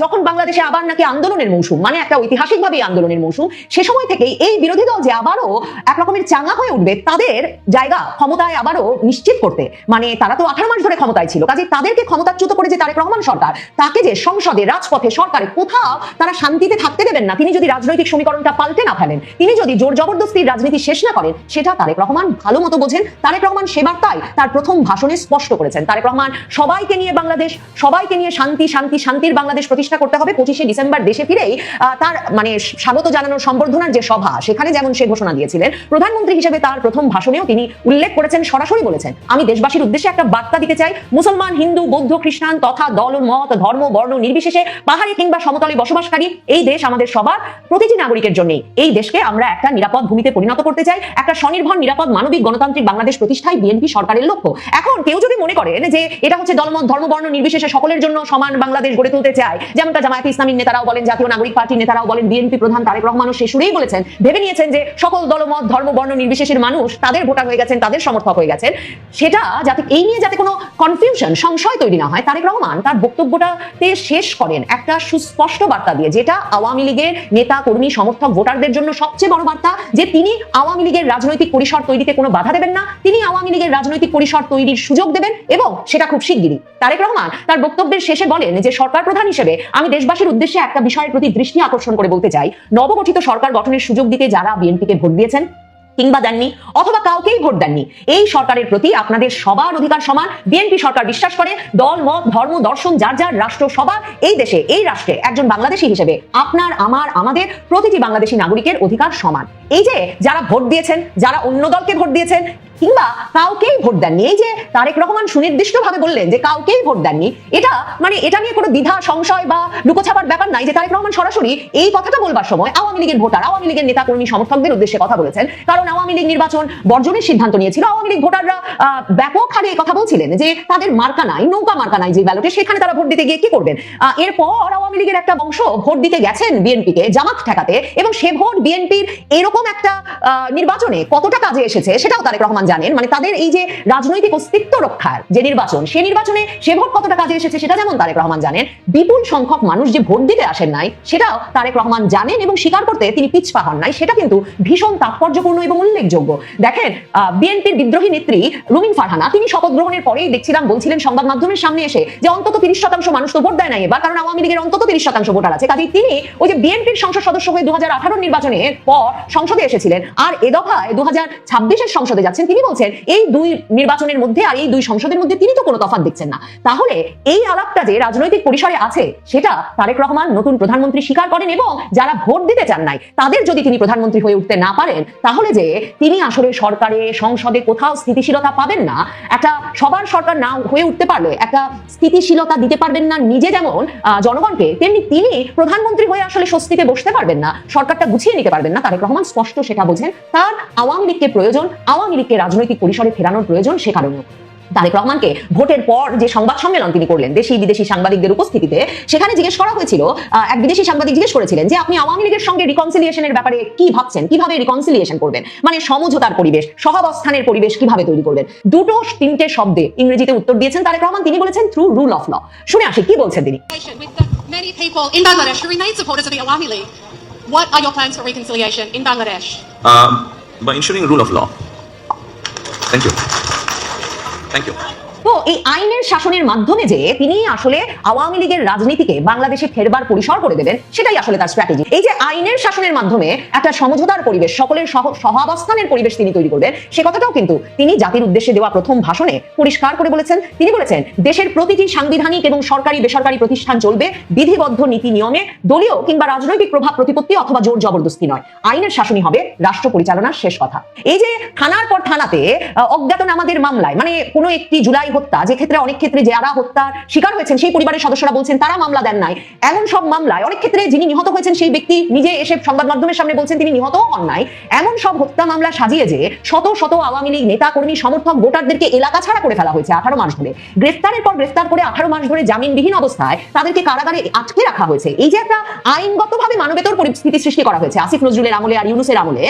যখন বাংলাদেশে আবার নাকি আন্দোলনের মৌসুম, মানে একটা ঐতিহাসিকভাবে আন্দোলনের মৌসুম, সে সময় থেকেই এই বিরোধী দল যে আবারও একরকমের চাঙ্গা হয়ে উঠবে, তাদের জায়গা ক্ষমতায় আবারও নিশ্চিত করতে, মানে তারা তো 18 মাস ধরে ক্ষমতায় ছিল, কাজে তাদেরকে ক্ষমতাচ্যুত করে যে তারেক রহমান সরকার, তাকে যে সংসদে, রাজপথে, সরকারে কোথাও তারা শান্তিতে থাকতে দেবেন না, তিনি যদি রাজনৈতিক সমীকরণটা পাল্টে না ফেলেন, তিনি যদি জোর জবরদস্তির রাজনীতি শেষ না করেন, সেটা তারেক রহমান ভালো মতো বোঝেন। তারেক রহমান সে বার্তায় তার প্রথম ভাষণে স্পষ্ট করেছেন। তারেক রহমান সবাইকে নিয়ে বাংলাদেশ, সবাইকে নিয়ে শান্তি, শান্তি, শান্তির বাংলাদেশ প্রতিষ্ঠা করতে হবে। 25শে ডিসেম্বর দেশে ফিরেই তার মানে স্বাগত জানানোর সম্বর্ধনার যে সভা, সেখানে যেমন সে ঘোষণা দিয়েছিলেন, প্রধানমন্ত্রী হিসেবে তার প্রথম ভাষণেও তিনি উল্লেখ করেছেন, সরাসরি বলেছেন, আমি দেশবাসীর উদ্দেশ্যে একটা বার্তা দিতে চাই, মুসলমান, হিন্দু, বৌদ্ধ, খ্রিস্টান তথা দল, মত, ধর্ম, বর্ণ নির্বিশেষে পাহাড়ি কিংবা সমতলে বসবাসকারী এই দেশ আমাদের সবার, প্রতিটি নাগরিকের জন্যই। এই দেশকে আমরা একটা নিরাপদ ভূমিতে পরিণত করতে চাই, একটা স্বনির্ভর, নিরাপদ, মানবিক, গণতান্ত্রিক বাংলাদেশ প্রতিষ্ঠায় বিএনপি সরকারের লক্ষ্য। এখন কেউ যদি মনে করেন যে এটা হচ্ছে দলমত, ধর্ম, বর্ণ নির্বিশেষে সকলের জন্য সমান বাংলাদেশ গড়ে তুলতে চায়, যেমনটা জামায়াতে ইসলামীর নেতারাও বলেন, জাতীয় নাগরিক পার্টির নেতারাও বলেন, বিএনপি প্রধান তারেক রহমানও সে সুরেই বলেছেন, ভেবে নিয়েছেন যে সকল দলমত, ধর্ম, বর্ণ নির্বিশেষের মানুষ তাদের ভোটার হয়ে গেছেন, তাদের সমর্থক হয়ে গেছেন, সেটা যাতে এই নিয়ে যাতে কোনো কনফিউশন, সংশয় তৈরি না হয়, তারেক রহমান তার বক্তব্যটাতে শেষ করেন একটা সুস্পষ্ট বার্তা দিয়ে, যেটা আওয়ামী লীগের নেতা, কর্মী, সমর্থক, ভোটারদের জন্য সবচেয়ে বড় বার্তা, যে তিনি আওয়ামী লীগের রাজনৈতিক পরিসর তৈরিতে কোনো বাধা দেবেন না, তিনি আওয়ামী লীগের রাজনৈতিক পরিসর তৈরির সুযোগ দেবেন এবং সেটা খুব শিগগিরই। তারেক রহমান তার বক্তব্যের শেষে বলেন যে সরকার প্রধান হিসেবে আমি দেশবাসীর উদ্দেশ্যে একটা বিষয়ের প্রতি দৃষ্টি আকর্ষণ করে বলতে চাই, নবগঠিত সরকার গঠনের সুযোগ দিতে যারা বিএনপিকে ভোট দিয়েছেন কিংবা দেননি অথবা কাউকেই ভোট দেননি, এই সরকারের প্রতি আপনাদের সবার অধিকার সমান। বিএনপি সরকার বিশ্বাস করে দল, মত, ধর্ম, দর্শন, যার যার রাষ্ট্র, সবার এই দেশে, এই রাষ্ট্রে একজন বাংলাদেশী হিসেবে আপনার, আমার, আমাদের প্রতিটি বাংলাদেশী নাগরিকের অধিকার সমান। এই যে যারা ভোট দিয়েছেন, যারা অন্য দলকে ভোট দিয়েছেন কিংবা কাউকেই ভোট দেননি, এই যে তারেক রহমান সুনির্দিষ্টভাবে বললেন যে কাউকেই ভোট দেননি, এটা মানে এটা নিয়ে কোনো দ্বিধা, সংশয় বা লুকোছাপার ব্যাপার নাই যে তারেক রহমান সরাসরি এই কথাটা বলবার সময় আওয়ামী লীগের ভোটার, আওয়ামী লীগের নেতা, কর্মী, সমর্থকদের উদ্দেশ্যে কথা বলেছেন। কারণ আওয়ামী লীগ নির্বাচন বর্জনের সিদ্ধান্ত নিয়েছিল, আওয়ামী লীগ ভোটাররা ব্যাপক হারে কথা বলছিলেন যে তাদের মার্কা নাই, নৌকা মার্কা নাই যে ব্যালটে, সেখানে তারা ভোট দিতে গিয়ে কি করবেন। এরপর আওয়ামী লীগের একটা অংশ ভোট দিতে গেছেন বিএনপিকে জামাত ঠেকাতে, এবং সে ভোট বিএনপির এরকম একটা নির্বাচনে কতটা কাজে এসেছে সেটাও তারেক রহমান জানেন। মানে তাদের এই যে রাজনৈতিক অস্তিত্ব রক্ষার যে নির্বাচন, সে নির্বাচনে সে ভোট কতটা কাজে এসেছে সেটা যেমন তারেক রহমান জানেন, বিপুল সংখ্যক মানুষ যে ভোট দিতে আসেন নাই সেটাও তারেক রহমান জানেন এবং স্বীকার করতে তিনি পিছপা হন নাই, সেটা কিন্তু ভীষণ তাৎপর্যপূর্ণ এবং উল্লেখযোগ্য। দেখেন, বিএনপির বিদ্রোহী নেত্রী রুমিন ফারহানা, তিনি শপথ গ্রহণের পরেই দেখছিলাম বলছিলেন সংবাদ মাধ্যমের সামনে এসে যে অন্তত 30% মানুষ তো ভোট দেয় নাই এবার, কারণ আওয়ামী লীগের অন্তত 30% ভোটার আছে। কাজেই তিনি ওই যে বিএনপির সংসদ সদস্য হয়ে 2018 নির্বাচনের পর সংসদে এসেছিলেন, আর এ দফায় 2026-এর সংসদে যাচ্ছেন, তিনি বলছেন এই দুই নির্বাচনের মধ্যে আর এই দুই সংসদের মধ্যে তিনি তো কোনো তফাৎ দেখছেন না। তাহলে এই আলাপটা যে রাজনৈতিক পরিসরে আছে সেটা তারেক রহমান নতুন প্রধানমন্ত্রী স্বীকার করেন, এবং যারা ভোট দিতে চান নাই তাদের যদি তিনি প্রধানমন্ত্রী হয়ে উঠতে না পারেন, তাহলে যে তিনি আসলে সরকারে, সংসদে কোথাও স্থিতিশীলতা পাবেন না, একটা সবার সরকার না হয়ে উঠতে পারলে একটা স্থিতিশীলতা দিতে পারবেন না নিজে যেমন জনগণকে, তেমনি তিনি প্রধানমন্ত্রী হয়ে আসলে স্বস্তিতে বসতে পারবেন না, সরকারটা গুছিয়ে নিতে পারবেন না। তারেক রহমান স্পষ্ট সেটা বোঝেন, তার আওয়ামী লীগকে প্রয়োজন, আওয়ামী লীগকে রাজনৈতিক পরিসরে ফেরানোর প্রয়োজন। সে কারণে তারেক রহমানকে ভোটের পর যে সংবাদ সম্মেলন তিনি করলেন দেশি বিদেশি সাংবাদিকদের উপস্থিতিতে, সেখানে জিজ্ঞেস করা হয়েছিল, এক বিদেশি সাংবাদিক জিজ্ঞেস করেছিলেন যে আপনি আওয়ামী লীগের সঙ্গে রিকনসিলিয়েশনের ব্যাপারে কি ভাবছেন, কিভাবে রিকনসিলিয়েশন করবেন, মানে সমঝোতার পরিবেশ, সহাবস্থানের পরিবেশ কিভাবে তৈরি করবেন। দুটো তিনটে শব্দে ইংরেজিতে উত্তর দিয়েছেন তারেক রহমান, তিনি বলেছেন থ্রু রুল অফ ল। শুনে আসি কি বলছেন তিনি। With the many people in Bangladesh who remain supporters of the Awami League, what are your plans for reconciliation in Bangladesh? By ensuring rule of law. Thank you. Thank you. তো এই আইনের শাসনের মাধ্যমে যে তিনি আসলে আওয়ামী লীগের রাজনীতিকে বাংলাদেশে ফেরবার পরিসর করে দেবেন, সেটাই আসলে তার স্ট্র্যাটেজি। এই যে আইনের শাসনের মাধ্যমে একটা সমঝোতার পরিবেশ, সকলের সহাবস্থানের পরিবেশ তিনি তৈরি করবেন, সে কথাটাও কিন্তু তিনি জাতির উদ্দেশ্যে দেওয়া প্রথম ভাষণে পরিষ্কার করে বলেছেন। তিনি বলেছেন, দেশের প্রতিটি সাংবিধানিক এবং সরকারি বেসরকারি প্রতিষ্ঠান চলবে বিধিবদ্ধ নীতি নিয়মে, দলীয় কিংবা রাজনৈতিক প্রভাব প্রতিপত্তি অথবা জোর জবরদস্তি নয়। আইনের শাসনই হবে রাষ্ট্র পরিচালনার শেষ কথা। এই যে থানার পর থানাতে অজ্ঞাতনামাদের মামলায়, মানে কোনো একটি জুলাই হত্যা, যে ক্ষেত্রে অনেক ক্ষেত্রে যারা হত্যার শিকার হয়েছেন সেই পরিবারের সদস্যরা বলছেন তারা মামলা দেন নাই, এমন সব মামলায় অনেক ক্ষেত্রে যিনি নিহত হয়েছেন সেই ব্যক্তি নিজে এসে সংবাদ মাধ্যমের সামনে বলছেন তিনি নিহত হন নাই, এমন সব হত্যা মামলা সাজিয়ে যে শত শত আওয়ামী লীগ নেতা কর্মী সমর্থক ভোটারদেরকে এলাকা ছাড়া করে ফেলা হয়েছে 18 মাস ধরে। গ্রেফতারের পর গ্রেফতার করে 18 মাস ধরে জামিনবিহীন অবস্থায় তাদেরকে কারাগারে আটকে রাখা হয়েছে। এই যে একটা আইনগতভাবে মানবেতর পরিস্থিতি সৃষ্টি করা হয়েছে আসিফ নজরুলের আমলে আর ইউনূসের আমলে,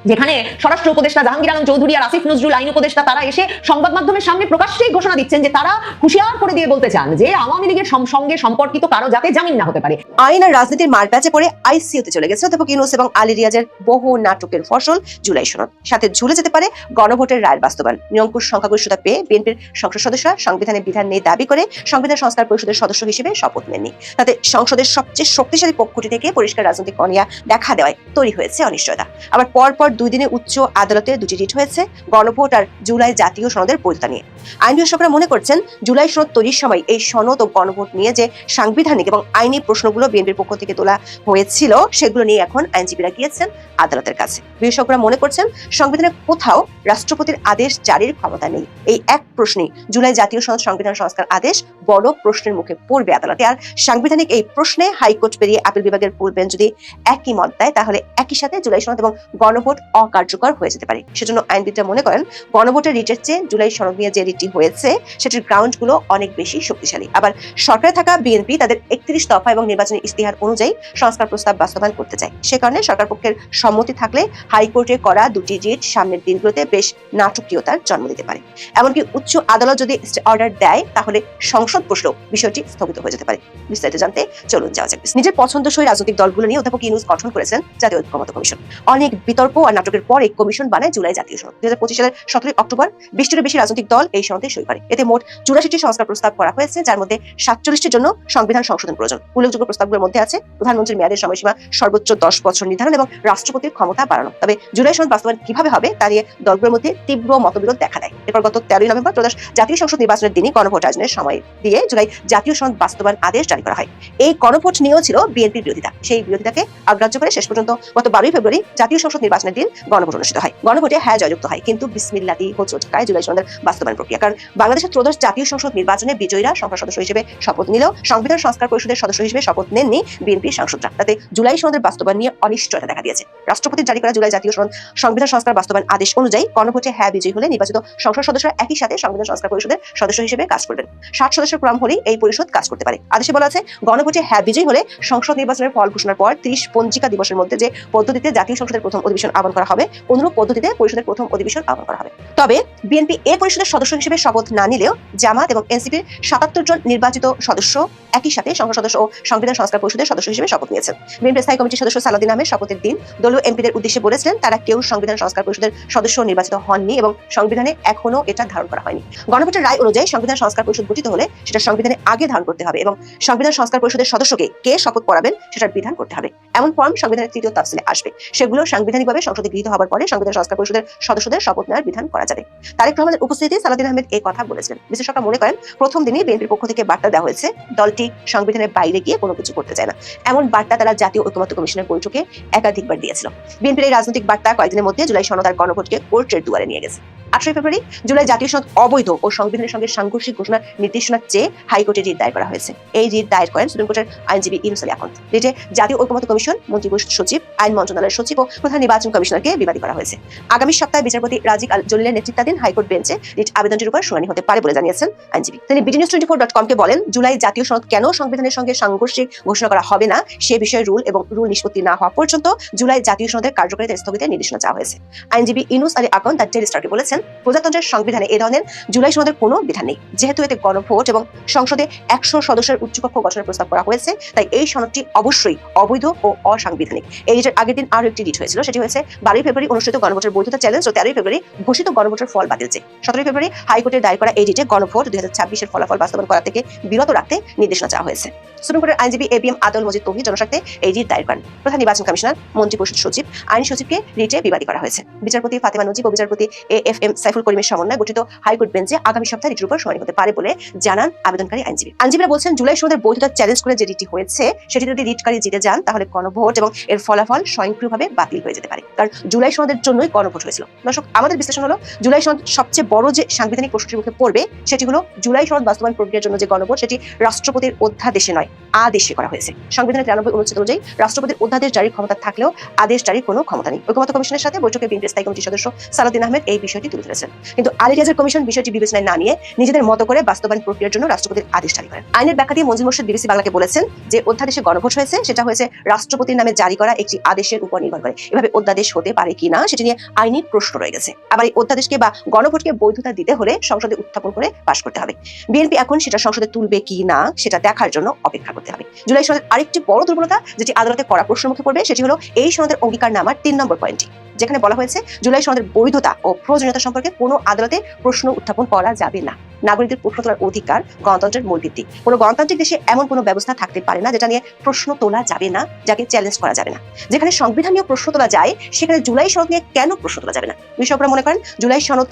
যেখানে স্বরাষ্ট্র উপদেষ্টা জাহাঙ্গীর আলম চৌধুরী আর আসিফ নজরুল আইন উপদেষ্টা তারা এসে সংবাদ মাধ্যমের সামনে প্রকাশ্যেই ঘোষণা দিচ্ছেন যে তারা হুঁশিয়ার করে দিয়ে বলতে চান যে আওয়ামী লীগের সঙ্গে সম্পর্কিত কারো যাতে জামিন না হতে পারে। আইন আর রাজনীতির মারপ্যাচে পড়ে আইসিইউতে চলে গেছে অধ্যাপক ইউনূস এবং আলী রিয়াজের বহু নাটকের ফসল জুলাই সনদ। সাথে ঝুলে যেতে পারে গণভোটের রায়ের বাস্তবায়ন। নিরঙ্কুশ সংখ্যাগরিষ্ঠতা পেয়ে বিএনপির সংসদ সদস্যরা সংবিধানে বিধান নেই দাবি করে সংবিধান সংস্কার পরিষদের সদস্য হিসেবে শপথ নেননি। তাতে সংসদের সবচেয়ে শক্তিশালী পক্ষটি থেকে পরিষ্কার রাজনৈতিক অনিয়া দেখা দেওয়ায় তৈরি হয়েছে অনিশ্চয়তা। আবার পরপর 2 দিনে উচ্চ আদালতে 2টি রিট হয়েছে গণভোট আর জুলাই জাতীয় সনদের বৈধতা নিয়ে। আইন বিশেষজ্ঞরা মনে করছেন, জুলাই সনদ তৈরির সময় এই সনদ ও গণভোট নিয়ে যে সাংবিধানিক এবং আইনি প্রশ্নগুলো বিএনপির পক্ষ থেকে তোলা হয়েছিল সেগুলো নিয়ে এখন আইনজীবীরা গিয়েছেন আদালতের কাছে। বিশেষজ্ঞরা মনে করছেন, সংবিধানের কোথাও রাষ্ট্রপতির আদেশ জারির ক্ষমতা নেই। এই এক প্রশ্নেই জুলাই জাতীয় সনদ সংবিধান সংস্কার আদেশ বড় প্রশ্নের মুখে পড়বে আদালতে। আর সাংবিধানিক এই প্রশ্নে হাইকোর্ট পেরিয়ে আপিল বিভাগের ফুল বেঞ্চ যদি একই মত দেয়, তাহলে একই সাথে জুলাই সনদ এবং গণভোট অকার্যকর হয়ে যেতে পারে। সেজন্য আইনবিদরা মনে করেন, গণভোটের রিটের চেয়ে জুলাই সনদ নিয়ে যে রিটটি হয়েছে সেটির গ্রাউন্ড গুলো অনেক বেশি শক্তিশালী। আবার সরকারে থাকা বিএনপি তাদের 31 দফা এবং নির্বাচনী ইস্তিহার অনুযায়ী সংস্কার প্রস্তাব বাস্তবায়ন করতে চায়। সে কারণে সরকার পক্ষের সম্মতি থাকলে হাইকোর্টে করা 2টি রিট সামনের দিনগুলোতে বেশ নাটকীয়তার জন্ম দিতে পারে। এমনকি উচ্চ আদালত যদি অর্ডার দেয়, তাহলে সংসদ বসলেও বিষয়টি স্থগিত হয়ে যেতে পারে। বিস্তারিত জানতে চলুন যাওয়া যাক। নিজের পছন্দসই রাজনৈতিক দলগুলো নিয়ে অধ্যাপক ইউনূস গঠন করেছেন জাতীয় ঐক্যমত্য কমিশন। অনেক বিতর্ক আর নাটকের পর এই কমিশন বানায় জুলাই জাতীয় সনদ। 2025 সালের 17 অক্টোবর 20টিরও বেশি রাজনৈতিক দল এই সনদে সই করে। এতে মোট 84টি সংস্কার প্রস্তাব করা হয়েছে, যার মধ্যে 47টির জন্য সংবিধান সংশোধন প্রয়োজন। উল্লেখযোগ্য প্রস্তাবগুলোর মধ্যে আছে প্রধানমন্ত্রীর মেয়াদের সময়সীমা সর্বোচ্চ 10 বছর নির্ধারণ এবং রাষ্ট্রপতির ক্ষমতা বাড়ানো। তবে জুলাই সনদ বাস্তবায়ন কিভাবে হবে তা নিয়ে দলগুলোর মধ্যে তীব্র মতবিরোধ দেখা দেয়। এরপর গত 13 নভেম্বর ত্রয়োদশ জাতীয় সংসদ নির্বাচনের দিনই গণভোট আয়োজনের সময় দিয়ে জুলাই জাতীয় সনদ বাস্তবায়ন আদেশ জারি করা হয়। এই গণভোট নিয়েও ছিল বিএনপির বিরোধিতা। সেই বিরোধিতাকে অগ্রাহ্য করে শেষ পর্যন্ত গত 12 ফেব্রুয়ারি জাতীয় সংসদ নির্বাচনের দিন গণভোট অনুষ্ঠিত হয়। গণভোটে হ্যাঁ জয়যুক্ত হয়, কিন্তু বিসমিল্লাহি হোঁচটকায় জুলাই সনদের বাস্তবায়ন প্রক্রিয়া। কারণ বাংলাদেশের ত্রয়োদশ জাতীয় সংসদ নির্বাচনে বিজয়ীরা সংসদ সদস্য হিসেবে শপথ নিলেও সংবিধান সংস্কার পরিষদের সদস্য হিসেবে শপথ নেননি বিএনপির সাংসদরা। তাতে জুলাই সনদের বাস্তবায়ন নিয়ে অনিশ্চয়তা দেখা দিয়েছে। রাষ্ট্রপতির জারি করা জুলাই জাতীয় সনদ সংবিধান সংস্কার বাস্তবায়ন আদেশ অনুযায়ী গণভোটে হ্যাঁ বিজয়ী হলে নির্বাচিত সংসদ সদস্যরা একই সাথে সংবিধান সংস্কার পরিষদের সদস্য হিসেবে কাজ করবেন। 60 সদস্যের কোরাম হলেই এই পরিষদ কাজ করতে পারে। আদেশে বলা আছে, গণভোটে হ্যাঁ বিজয়ী হলে সংসদ নির্বাচনের ফল ঘোষণার পর 30 পঞ্জিকা দিবসের মধ্যে যে পদ্ধতিতে জাতীয় সংসদের প্রথম অধিবেশন আহ্বান করা হবে, অনুরূপ পদ্ধতিতে পরিষদের প্রথম অধিবেশন আহ্বান করা হবে। তবে বিএনপি এই পরিষদের সদস্য হিসেবে শপথ না নিলেও জামাত এবং এনসিপির 77 জন নির্বাচিত সদস্য একই সাথে সংসদ সদস্য ও সংবিধান সংস্কার পরিষদের সদস্য হিসেবে শপথ নিয়েছেন। বিএনপি স্থায়ী কমিটির সদস্য সালাউদ্দিন আহমেদ শপথের দিন দলীয় এমপিদের উদ্দেশ্যে বলেছিলেন, তারা কেউ সংবিধান সংস্কার পরিষদের সদস্য নির্বাচিত হননি এবং সংবিধানে এখনো এটা ধারণ করা হয়নি। গণভোটের রায় অনুযায়ী সংবিধান সংস্কার পরিষদ গঠিত হলে সেটা সংবিধানে আগে ধারণ করতে হবে এবং সংবিধান সংস্কার পরিষদের সদস্যকে কে শপথ পড়াবেন সেটার বিধান করতে হবে। এমন ফর্ম সংবিধানের 3য় তাফসিলে আসবে। সেগুলো সাংবিধানিকভাবে সংসদে গৃহীত হওয়ার পরে সংবিধান সংস্কার পরিষদের সদস্যদের শপথ নেওয়ার বিধান করা যাবে। তারেক রহমানের উপস্থিতিতে সালাউদ্দিন আহমেদ এই কথা বলেছিলেন। বিশেষজ্ঞরা মনে করেন, প্রথম দিনই বিএনপির পক্ষ থেকে বার্তা দেওয়া হয়েছে দলটি সংবিধানের বাইরে গিয়ে কোনো কিছু করতে চায় না। এমন বার্তা তারা জাতীয় ঐক্যমত্য কমিশনের বৈঠকে একাধিকবার দিয়েছিল। বিএনপির এই রাজনৈতিক বার্তা কয়েকদিনের মধ্যে জুলাই সনদ আর গণভোটকে কোর্টের দুয়ারে নিয়ে গেছে। 18 ফেব্রুয়ারি জুলাই জাতীয় সনদ অবৈধ ও সংবিধানের সঙ্গে সাংঘর্ষিক ঘোষণার নির্দেশনা চেয়ে হাইকোর্টে রিট দায়ের করা হয়েছে। এই রিট দায়ের করেন সুপ্রিম কোর্টের আইনজীবী ইউনূস আলী আকন্দ। রিটে জাতীয় ঐক্যমত্য কমিশন, মন্ত্রিপরিষদ সচিব, আইন মন্ত্রণালয়ের সচিব ও প্রধান নির্বাচন কমিশনারকে বিবাদী করা হয়েছে। আগামী সপ্তাহে বিচারপতি রাজিক আল জলিলের নেতৃত্বাধীন হাইকোর্ট বেঞ্চে রিট আবেদনটির উপর শুনানি হতে পারে বলে জানিয়েছেন আইনজীবী। তিনি bdnews24.com-কে বলেন, জুলাই জাতীয় সনদ কেন সংবিধানের সঙ্গে সাংঘর্ষিক ঘোষণা করা হবে না সে বিষয়ে রুল নিষ্পত্তি না হওয়া পর্যন্ত জুলাই জাতীয় সনদের কার্যকারিতা স্থগিতের নির্দেশনা চাওয়া হয়েছে। আইনজীবী ইউনূস আলী আকন্দ তার টেলিস্টারকে বলেছেন, প্রজাতন্ত্রের সংবিধানে এ ধরনের জুলাই সনদের কোনো বিধান নেই। যেহেতু এতে গণভোট এবং সংসদে 100 সদস্যের উচ্চকক্ষ গঠনের প্রস্তাব করা হয়েছে, তাই এই সনদটি অবশ্যই অবৈধ ও অসাংবিধানিক। এই রিটের আগের দিন আরো একটি রিট হয়েছিল, সেটি হয়েছে 12 ফেব্রুয়ারি অনুষ্ঠিত গণভোটের বৈধতা চ্যালেঞ্জ ও 13 ফেব্রুয়ারি ঘোষিত গণভোটের ফল বাতিল চেয়ে। 17 ফেব্রুয়ারি হাইকোর্টের দায়ের করা এই রিটে গণভোট 2026 এর ফলাফল বাস্তবায়ন করা থেকে বিরত রাখতে নির্দেশনা চাওয়া হয়েছে। সুপ্রিম কোর্টের আইনজীবী এবিএম আদল মজিদ তৌহিদ জনস্বার্থে এই রিট দায়ের করেন। প্রধান নির্বাচন কমিশনার, মন্ত্রী পরিষদ সচিব, আইন সচিবকে রিটে বিবাদী করা হয়েছে। বিচারপতি ফাতেমা নজিব ও বিচারপতি AFM সাইফুল করিমের সমন্বয়ে গঠিত হাইকোর্ট বেঞ্চে আগামী সপ্তাহে রিটের উপর শুনানি হতে পারে বলে জানান আবেদনকারী আইনজীবী। আইনজীবীরা বলছেন, জুলাই সনদের বৈধতা চ্যালেঞ্জ করে যে রিটটি হয়েছে সেটি যদি রিটকারী জিতে যান তাহলে গণভোট এবং এর ফলাফল স্বয়ংক্রিয়ভাবে বাতিল হয়ে যেতে পারে, কারণ জুলাই সনদের জন্যই গণভোট হয়েছিল। দর্শক, আমাদের বিশ্লেষণ হলো জুলাই সনদ সবচেয়ে বড় যে সাংবিধানিক প্রশ্নটির মুখে পড়বে সেটি হলো জুলাই সনদ বাস্তবায়ন প্রক্রিয়ার জন্য যে গণভোট সেটি রাষ্ট্রপতির অধ্যাদেশে নয়, আদেশে করা হয়েছে। সংবিধানের 93 অনুচ্ছেদ অনুযায়ী রাষ্ট্রপতির অধ্যাদেশ জারির ক্ষমতা থাকলেও আদেশ জারির কোনো ক্ষমতা নেই। ঐকমত্য কমিশনের সাথে বৈঠকে বিএনপির স্থায়ী কমিটির সদস্য সালাউদ্দিন আহমেদ এই বিষয়টি তুলে ধরেছেন, কিন্তু আলী রিয়াজের কমিশন বিষয়টি বিবেচনায় না নিয়ে নিজেদের মতো করে বাস্তবায়ন প্রক্রিয়ার জন্য রাষ্ট্রপতির আদেশ জারি করেন। আইনের ব্যাখ্যা দিয়ে মঞ্জুর মোর্শেদ বিবিসি বাংলাকে বলেছেন যে অধ্যাদেশে গণভোট হয়েছে সেটা হয়েছে রাষ্ট্রপতির নামে জারি করা একটি আদেশের উপর নির্ভর করে। এভাবে অধ্যাদেশ হতে পারে কিনা সেটি নিয়ে আইনি প্রশ্ন রয়ে গেছে। আবার এই অধ্যাদেশকে বা গণভোটকে বৈধতা দিতে হলে সংসদে উত্থাপন করে পাশ করতে হবে। বিএনপি এখন সেটা সংসদে তুলবে কি না সেটা দেখার জন্য অপেক্ষা করতে হবে। জুলাই সনদের আরেকটি বড় দুর্বলতা যেটি আদালতে কড়া প্রশ্নের মুখে পড়বে সেটি হলো এই সনদের অঙ্গীকারনামার 3 নম্বর পয়েন্টটি, যেখানে বলা হয়েছে জুলাই সনদের বৈধতা ও প্রয়োজনীয়তা সম্পর্কে কোনো আদালতে প্রশ্ন উত্থাপন করা যাবে না। নাগরিকদের প্রশ্ন তোলার অধিকার গণতন্ত্রের মূল ভিত্তি। কোনো গণতান্ত্রিক দেশে এমন কোনো ব্যবস্থা থাকতে পারে না যেটা নিয়ে প্রশ্ন তোলা যাবে না, যাকে চ্যালেঞ্জ করা যাবে না। যেখানে সংবিধান নিয়ে প্রশ্ন তোলা যায় সেখানে জুলাই সনদ নিয়ে কেন প্রশ্ন তোলা যাবে না? বিশেষজ্ঞরা মনে করেন জুলাই সনদ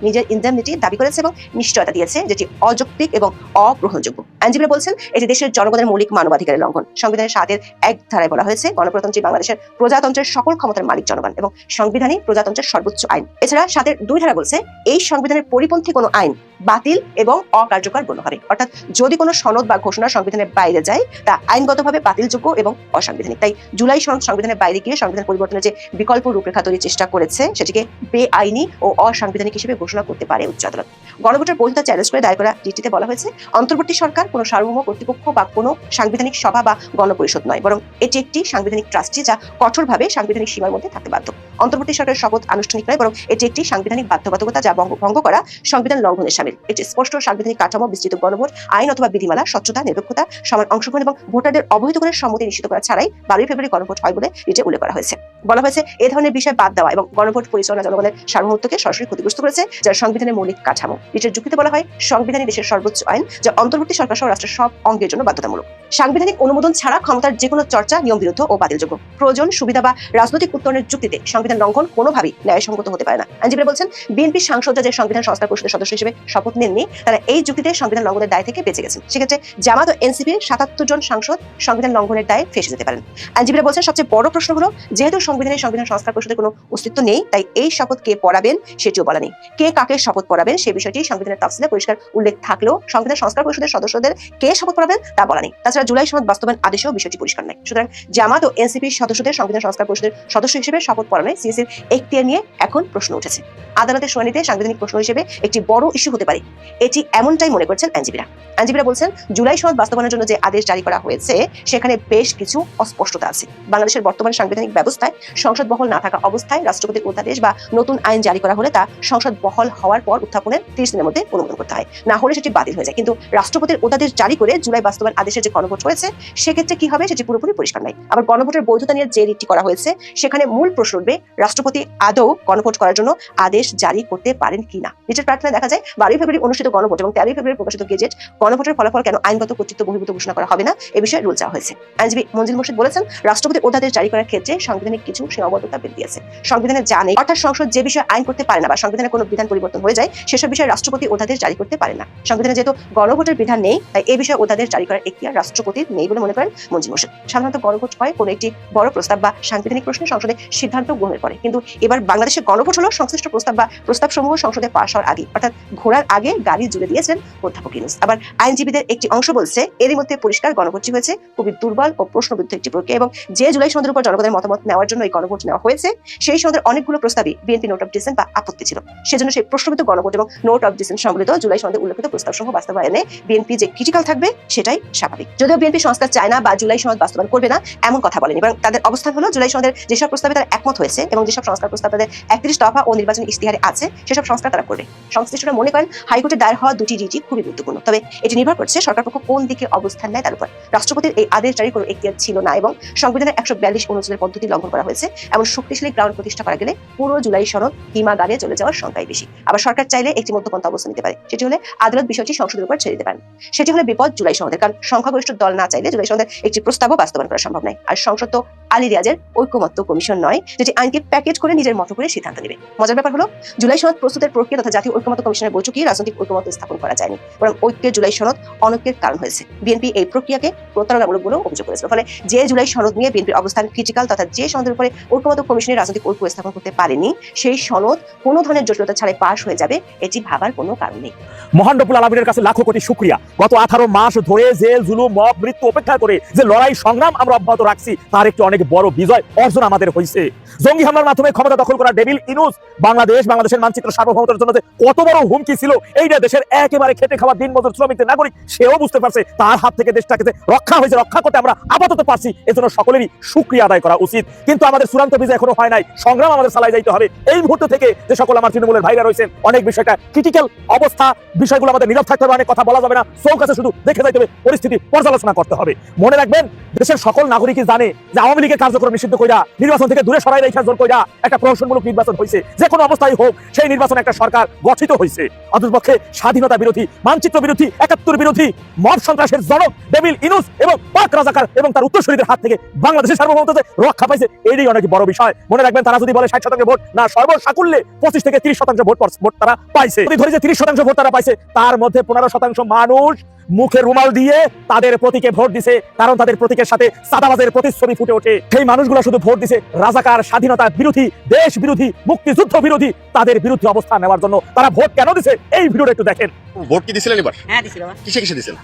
নিজের ইনডেমনিটি দাবি করেছে এবং নিশ্চয়তা দিয়েছে যেটি অযৌক্তিক এবং অগ্রহণযোগ্য। আইনজীবীরা বলছেন এটি দেশের জনগণের মৌলিক মানবাধিকারের লঙ্ঘন। সংবিধানের 7-এর 1 ধারায় বলা হয়েছে গণপ্রজাতন্ত্রী বাংলাদেশের প্রজাতন্ত্রের সকল ক্ষমতার মালিক জনগণ এবং সংবিধানই প্রজাতন্ত্রের সর্বোচ্চ আইন। এছাড়া 7-এর 2 ধারা বলছে এই সংবিধানের পরিপন্থী কোনো আইন বাতিল এবং অকার্যকর গণ্য হবে। অর্থাৎ যদি কোনো সনদ বা ঘোষণা সংবিধানের বাইরে যায় তা আইনগতভাবে বাতিলযোগ্য এবং অসাংবিধানিক। তাই জুলাই সনদ সংবিধানের বাইরে গিয়ে সংবিধান পরিবর্তনের যে বিকল্প রূপরেখা তৈরির চেষ্টা করেছে সেটিকে বেআইনি ও অসাংবিধানিক হিসেবে ঘোষণা করতে পারে উচ্চ আদালত। গণভোটের বৈধতা চ্যালেঞ্জ করে দায়ের করা রিটটিতে বলা হয়েছে অন্তর্বর্তী সরকার কোনো সার্বভৌম কর্তৃপক্ষ বা কোনো সাংবিধানিক সভা বা গণপরিষদ নয়, বরং এটি একটি সাংবিধানিক ট্রাস্টি যা কঠোরভাবে সাংবিধানিক সীমার মধ্যে থাকতে বাধ্য। অন্তর্বর্তী সরকারের শপথ আনুষ্ঠানিক নয়, বরং এটি একটি সাংবিধানিক বাধ্যবাধকতা যা ভঙ্গ করা সংবিধান লঙ্ঘনের শামিল। একটি স্পষ্ট সাংবিধানিক কাঠামো, বিস্তৃত গণভোট আইন অথবা বিধিমালা, স্বচ্ছতা, নিরপেক্ষতা, সমান অংশগ্রহণ এবং ভোটারদের অবহিতকরণের সম্মতি নিশ্চিত করা ছাড়াই 12 ফেব্রুয়ারি গণভোট হয় বলে রিটে উল্লেখ করা হয়েছে। বলা হয়েছে এ ধরনের বিষয় বাদ দেওয়া এবং গণভোট পরিচালনা জনগণের সার্বভৌমত্বকে সরাসরি ক্ষতিগ্রস্ত করেছে যা সংবিধানের মৌলিক কাঠামো। রিটের যুক্তিতে বলা হয় সংবিধানই দেশের সর্বোচ্চ আইন যা অন্তর্বর্তী সরকার সহ রাষ্ট্রের সব অঙ্গের জন্য বাধ্যতামূলক। সাংবিধানিক অনুমোদন ছাড়া ক্ষমতার যে কোনো চর্চা নিয়ম বিরুদ্ধ ও বাতিলযোগ্য। প্রয়োজন, সুবিধা বা রাজনৈতিক উত্তরণের যুক্তিতে সংবিধান লঙ্ঘন কোনোভাবেই ন্যায়সঙ্গত হতে পারে না। আইনজীবীরা বলছেন বিএনপি সাংসদরা যে সংবিধান সংস্কার পরিষদের সদস্য হিসেবে শপথ নেননি তারা এই যুক্তিতে সংবিধান লঙ্ঘনের দায় থেকে বেঁচে গেছেন। সেক্ষেত্রে জামাত ও এনসিপির 77 জন সাংসদ সংবিধান লঙ্ঘনের দায়ে ফেঁসে যেতে পারেন। আইনজীবীরা বলছেন সবচেয়ে বড় প্রশ্ন হলো যেহেতু সংবিধান সংস্কার পরিষদের কোনো অস্তিত্ব নেই তাই এই শপথ কে পড়াবেন সেটিও বলা নেই। কে কাকে শপথ পড়াবেন সেই বিষয়টি সংবিধানের তাফসিলে পরিষ্কার উল্লেখ থাকলেও সংবিধান সংস্কার পরিষদের সদস্যদের কে শপথ পড়াবেন তা বলা নেই। তাছাড়া জুলাই সনদ বাস্তবায়ন আদেশেও বিষয়টি পরিষ্কার নয়। সুতরাং জামাত ও এনসিপির সদস্যদের সংবিধান সংস্কার পরিষদের সদস্য হিসেবে শপথ পড়ানোয় সিএসির এখতিয়ার নিয়ে এখন প্রশ্ন উঠেছে। আদালতের শুনানিতে সাংবিধানিক প্রশ্ন হিসেবে একটি বড় ইস্যু হতে পারে, এটি এমনটাই মনে করছেন আইনজীবীরা বলছেন জুলাই সনদ বাস্তবায়নের জন্য যে আদেশ জারি করা হয়েছে সেখানে বেশ কিছু অস্পষ্টতা আছে। বাংলাদেশের বর্তমান সাংবিধানিক ব্যবস্থায় সংসদ বহাল না থাকা অবস্থায় রাষ্ট্রপতির অধ্যাদেশ বা নতুন আইন জারি করা হলে তা সংসদ বহাল হওয়ার পর উত্থাপনের 30 দিনের মধ্যে অনুমোদন করতে হয়, না হলে সেটি বাতিল হয়ে যায়। কিন্তু রাষ্ট্রপতির অধ্যাদেশ জারি করে জুলাই বাস্তবায়ন আদেশের যে গণভোট হয়েছে সেক্ষেত্রে কি হবে সেটি পুরোপুরি পরিষ্কার নয়। আবার গণভোটের বৈধতা নিয়ে যে রিটটি করা হয়েছে সেখানে মূল প্রশ্ন উঠবে রাষ্ট্রপতি আদৌ গণভোট করার জন্য আদেশ জারি করতে পারেন কিনা। রিটের প্রার্থনায় দেখা যায় 12 ফেব্রুয়ারি অনুষ্ঠিত গণভোট এবং 13 ফেব্রুয়ারি প্রকাশিত গেজেট গণভোটের ফলাফল কেন আইনগত কর্তৃত্ব বহির্ভূত ঘোষণা করা হবে না এ বিষয়ে রুল চাওয়া হয়েছে। আইনজীবী মঞ্জিল মোর্শেদ বলেছেন রাষ্ট্রপতির অধ্যাদেশ জারি করার ক্ষেত্রে সাংবিধানিক কিছু সীমাবদ্ধতা বেঁধে দিয়েছে। সংবিধানে যা নেই অর্থাৎ সংসদ যে বিষয়ে আইন করতে পারে না বা সংবিধানের কোনো বিধান পরিবর্তন হয়ে যায় সেসব বিষয়ে রাষ্ট্রপতি অধ্যাদেশ জারি করতে পারে না। সংবিধানে যেহেতু গণভোটের বিধান নেই তাই এই বিষয়ে অধ্যাদেশ জারি করার এখতিয়ার রাষ্ট্রপতির নেই বলে মনে করেন মঞ্জিল মোর্শেদ। সাধারণত গণভোট হয় কোনো একটি বড় প্রস্তাব বা সাংবিধানিক প্রশ্নে সংসদে সিদ্ধান্ত গ্রহণের পরে, কিন্তু এবার বাংলাদেশের গণভোট হলো সংশ্লিষ্ট প্রস্তাব বা প্রস্তাবসমূহ সংসদে পাশ হওয়ার আগে, অর্থাৎ ঘোড়ার আগে গাড়ি জুড়ে দিয়েছেন অধ্যাপক ইউনূস। আবার আইনজীবীদের একটি অংশ বলছে এরই মধ্যে পরিষ্কার গণভোটটি হয়েছে খুবই দুর্বল ও প্রশ্নবিদ্ধ একটি প্রক্রিয়া এবং যে জুলাই সনদের উপর জনগণের মতামত নেওয়ার জন্য জন্য এই গণভোট নেওয়া হয়েছে, সেই সনদের অনেকগুলো প্রস্তাবই বিএনপি নোট অফ ডিসেন্ট বা আপত্তি ছিল। সেজন্য সেই প্রস্তাবিত গণভোট এবং নোট অফ ডিসেন্ট সম্বলিত জুলাই সনদে উল্লেখিত প্রস্তাবসমূহ বাস্তবায়নে বিএনপি যে ক্রিটিক্যাল থাকবে সেটাই স্বাভাবিক। যদিও বিএনপি সংস্কার চায় না বা জুলাই সনদ বাস্তবায়ন করবে না এমন কথা বলেনি, বরং তাদের অবস্থান হলো জুলাই সনদের যেসব প্রস্তাবে তারা একমত হয়েছে এবং যেসব সংস্কার প্রস্তাব তাদের 31 দফা ও নির্বাচনী ইশতেহারে আছে সেসব সংস্কার তারা করবে। সংশ্লিষ্টরা মনে করেন হাইকোর্টে দায়ের হওয়া দুটি রিটই খুবই গুরুত্বপূর্ণ, তবে এটি নির্ভর করছে সরকার পক্ষ কোন দিকে অবস্থান নেয় তার উপর। রাষ্ট্রপতির এই আদেশ জারির কোনো এখতিয়ার ছিল না এবং সংবিধানের 142 অনুচ্ছেদের পদ্ধতি লঙ্ঘন করা হয়েছে। এমন শক্তিশালী গ্রাউন্ড প্রতিষ্ঠা করা গেলে পুরো জুলাই সনদ হিমাগারে চলে যাওয়ার সংখ্যাই বেশি। আবার সরকার চাইলে একটি মধ্যপন্থা অবস্থান নিতে পারে, সেটি হলে আদালত বিষয়টি সংসদের উপর ছেড়ে দিতে পারেন। সেটি হলে বিপদ জুলাই সনদের, কারণ সংখ্যাগরিষ্ঠ দল না চাইলে জুলাই সনদের একটি প্রস্তাবও বাস্তবায়ন করা সম্ভব নয়। আর সংসদ তো আলী রিয়াজের ঐকমত্য কমিশন নয় যেটি আইনকে প্যাকেজ করে নিজের মতো করে সিদ্ধান্ত নেবে। মজার ব্যাপার হলো জুলাই সনদ প্রস্তুতের প্রক্রিয়া তথা জাতীয় ঐকমত্য কমিশনের বৈঠকে রাজনৈতিক ঐকমত্য স্থাপন করা যায়নি, বরং ঐক্যের জুলাই সনদ অনৈক্যের কারণ হয়েছে। বিএনপি এই প্রক্রিয়াকে প্রতারণামূলক বলেও অভিযোগ করেছিল। ফলে যে জুলাই সনদ নিয়ে বিএনপির অবস্থান ক্রিটিক্যাল তথা যে সনদের উপরে ঐকমত্য কমিশনের রাজনৈতিক ঐক্য স্থাপন করতে পারেনি সেই সনদ কোনো ধরনের জটিলতা ছাড়াই পাশ হয়ে যাবে, এটি ভাবার কোনো কারণ নেই। মহান রব্বুল আলামিনের কাছে লাখো কোটি শুকরিয়া। গত 18 মাস ধরে জেল জুলুম মব মৃত্যু উপেক্ষা করে যে লড়াই সংগ্রাম আমরা অব্যাহত রাখছি তার একটি অনেক বড় বিজয় অর্জন আমাদের হয়েছে। জঙ্গি হামলার মাধ্যমে ক্ষমতা দখল করা ডেভিল ইনুস বাংলাদেশের মানচিত্র সার্বভৌমত্বের জন্য যে কত বড় হুমকি ছিল এইটা দেশের একেবারে খেটে খাওয়া দিনমজুর শ্রমিকদের নাগরিক সেও বুঝতে পারছে। তার হাত থেকে দেশটাকে যে রক্ষা হয়েছে, রক্ষা করতে আমরা আপাতত পারছি, এজন্য সকলেরই শুকরিয়া আদায় করা উচিত। কিন্তু আমাদের চূড়ান্ত বিজয় এখনো হয় নাই, সংগ্রাম আমাদের চালাই যাইতে হবে। এই মুহূর্ত থেকে যে সকল আমার তৃণমূলের ভাইরা রয়েছেন অনেক বিষয়টা ক্রিটিক্যাল অবস্থা, বিষয়গুলো আমাদের নীরব থাকতে হবে, অনেক কথা বলা যাবে না, চোখ আছে শুধু দেখে যাইতে হবে, পরিস্থিতি পর্যালোচনা করতে হবে। মনে রাখবেন দেশের সকল নাগরিকই জানে যে আওয়ামী লীগের কার্যক্রম নিষিদ্ধ কইরা নির্বাচন থেকে দূরে সরাই রেখে জোর কইরা একটা প্রহসনমূলক নির্বাচন হয়েছে। যে কোনো অবস্থায় হোক সেই নির্বাচনে একটা সরকার গঠিত হয়েছে। অন্ততপক্ষে স্বাধীনতা বিরোধী, মানচিত্র বিরোধী, 71 বিরোধী মব সন্ত্রাসের জনক ডেভিল ইনুস এবং পাক রাজাকার এবং তার উত্তরসূরিদের হাত থেকে বাংলাদেশের সার্বভৌমত্ব রক্ষা পাইছে, এটাই অনেক বড় বিষয়। মনে রাখবেন তারা যদি বলে 60% ভোট না, সর্বসাকুল্যে 25 থেকে 30% ভোট তারা পাইছে। যদি ধরে যে 30% ভোট তারা পাইছে, তার মধ্যে 15% মানুষ মুখে রুমাল দিয়ে তাদের প্রতীকে ভোট দিছে, কারণ তাদের প্রতীকের সাথে সাদাবাজের প্রতিচ্ছবি ফুটে ওঠে। সেই মানুষগুলো শুধু ভোট দিছে রাজাকার, স্বাধীনতা বিরোধী, দেশ বিরোধী, মুক্তিযুদ্ধ বিরোধী, তাদের বিরুদ্ধে অবস্থান নেওয়ার জন্য। তারা ভোট কেন দিছে এই ভিডিওটা একটু দেখেন। ভোট কি দিছিলেন এবার? হ্যাঁ দিছি বাবা। কিসে কিসে দিছেন?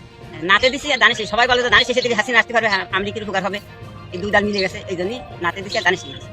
নাতে দিছি আর দানিশে। সবাই বলে তো দানিশ এসে থেকে হাসিনা আসতে পারবে, আমলিকের উপকার হবে, এই দুই দল মিলে গেছে, এই জন্যই নাতে দিছি আর দানিশ দিছি।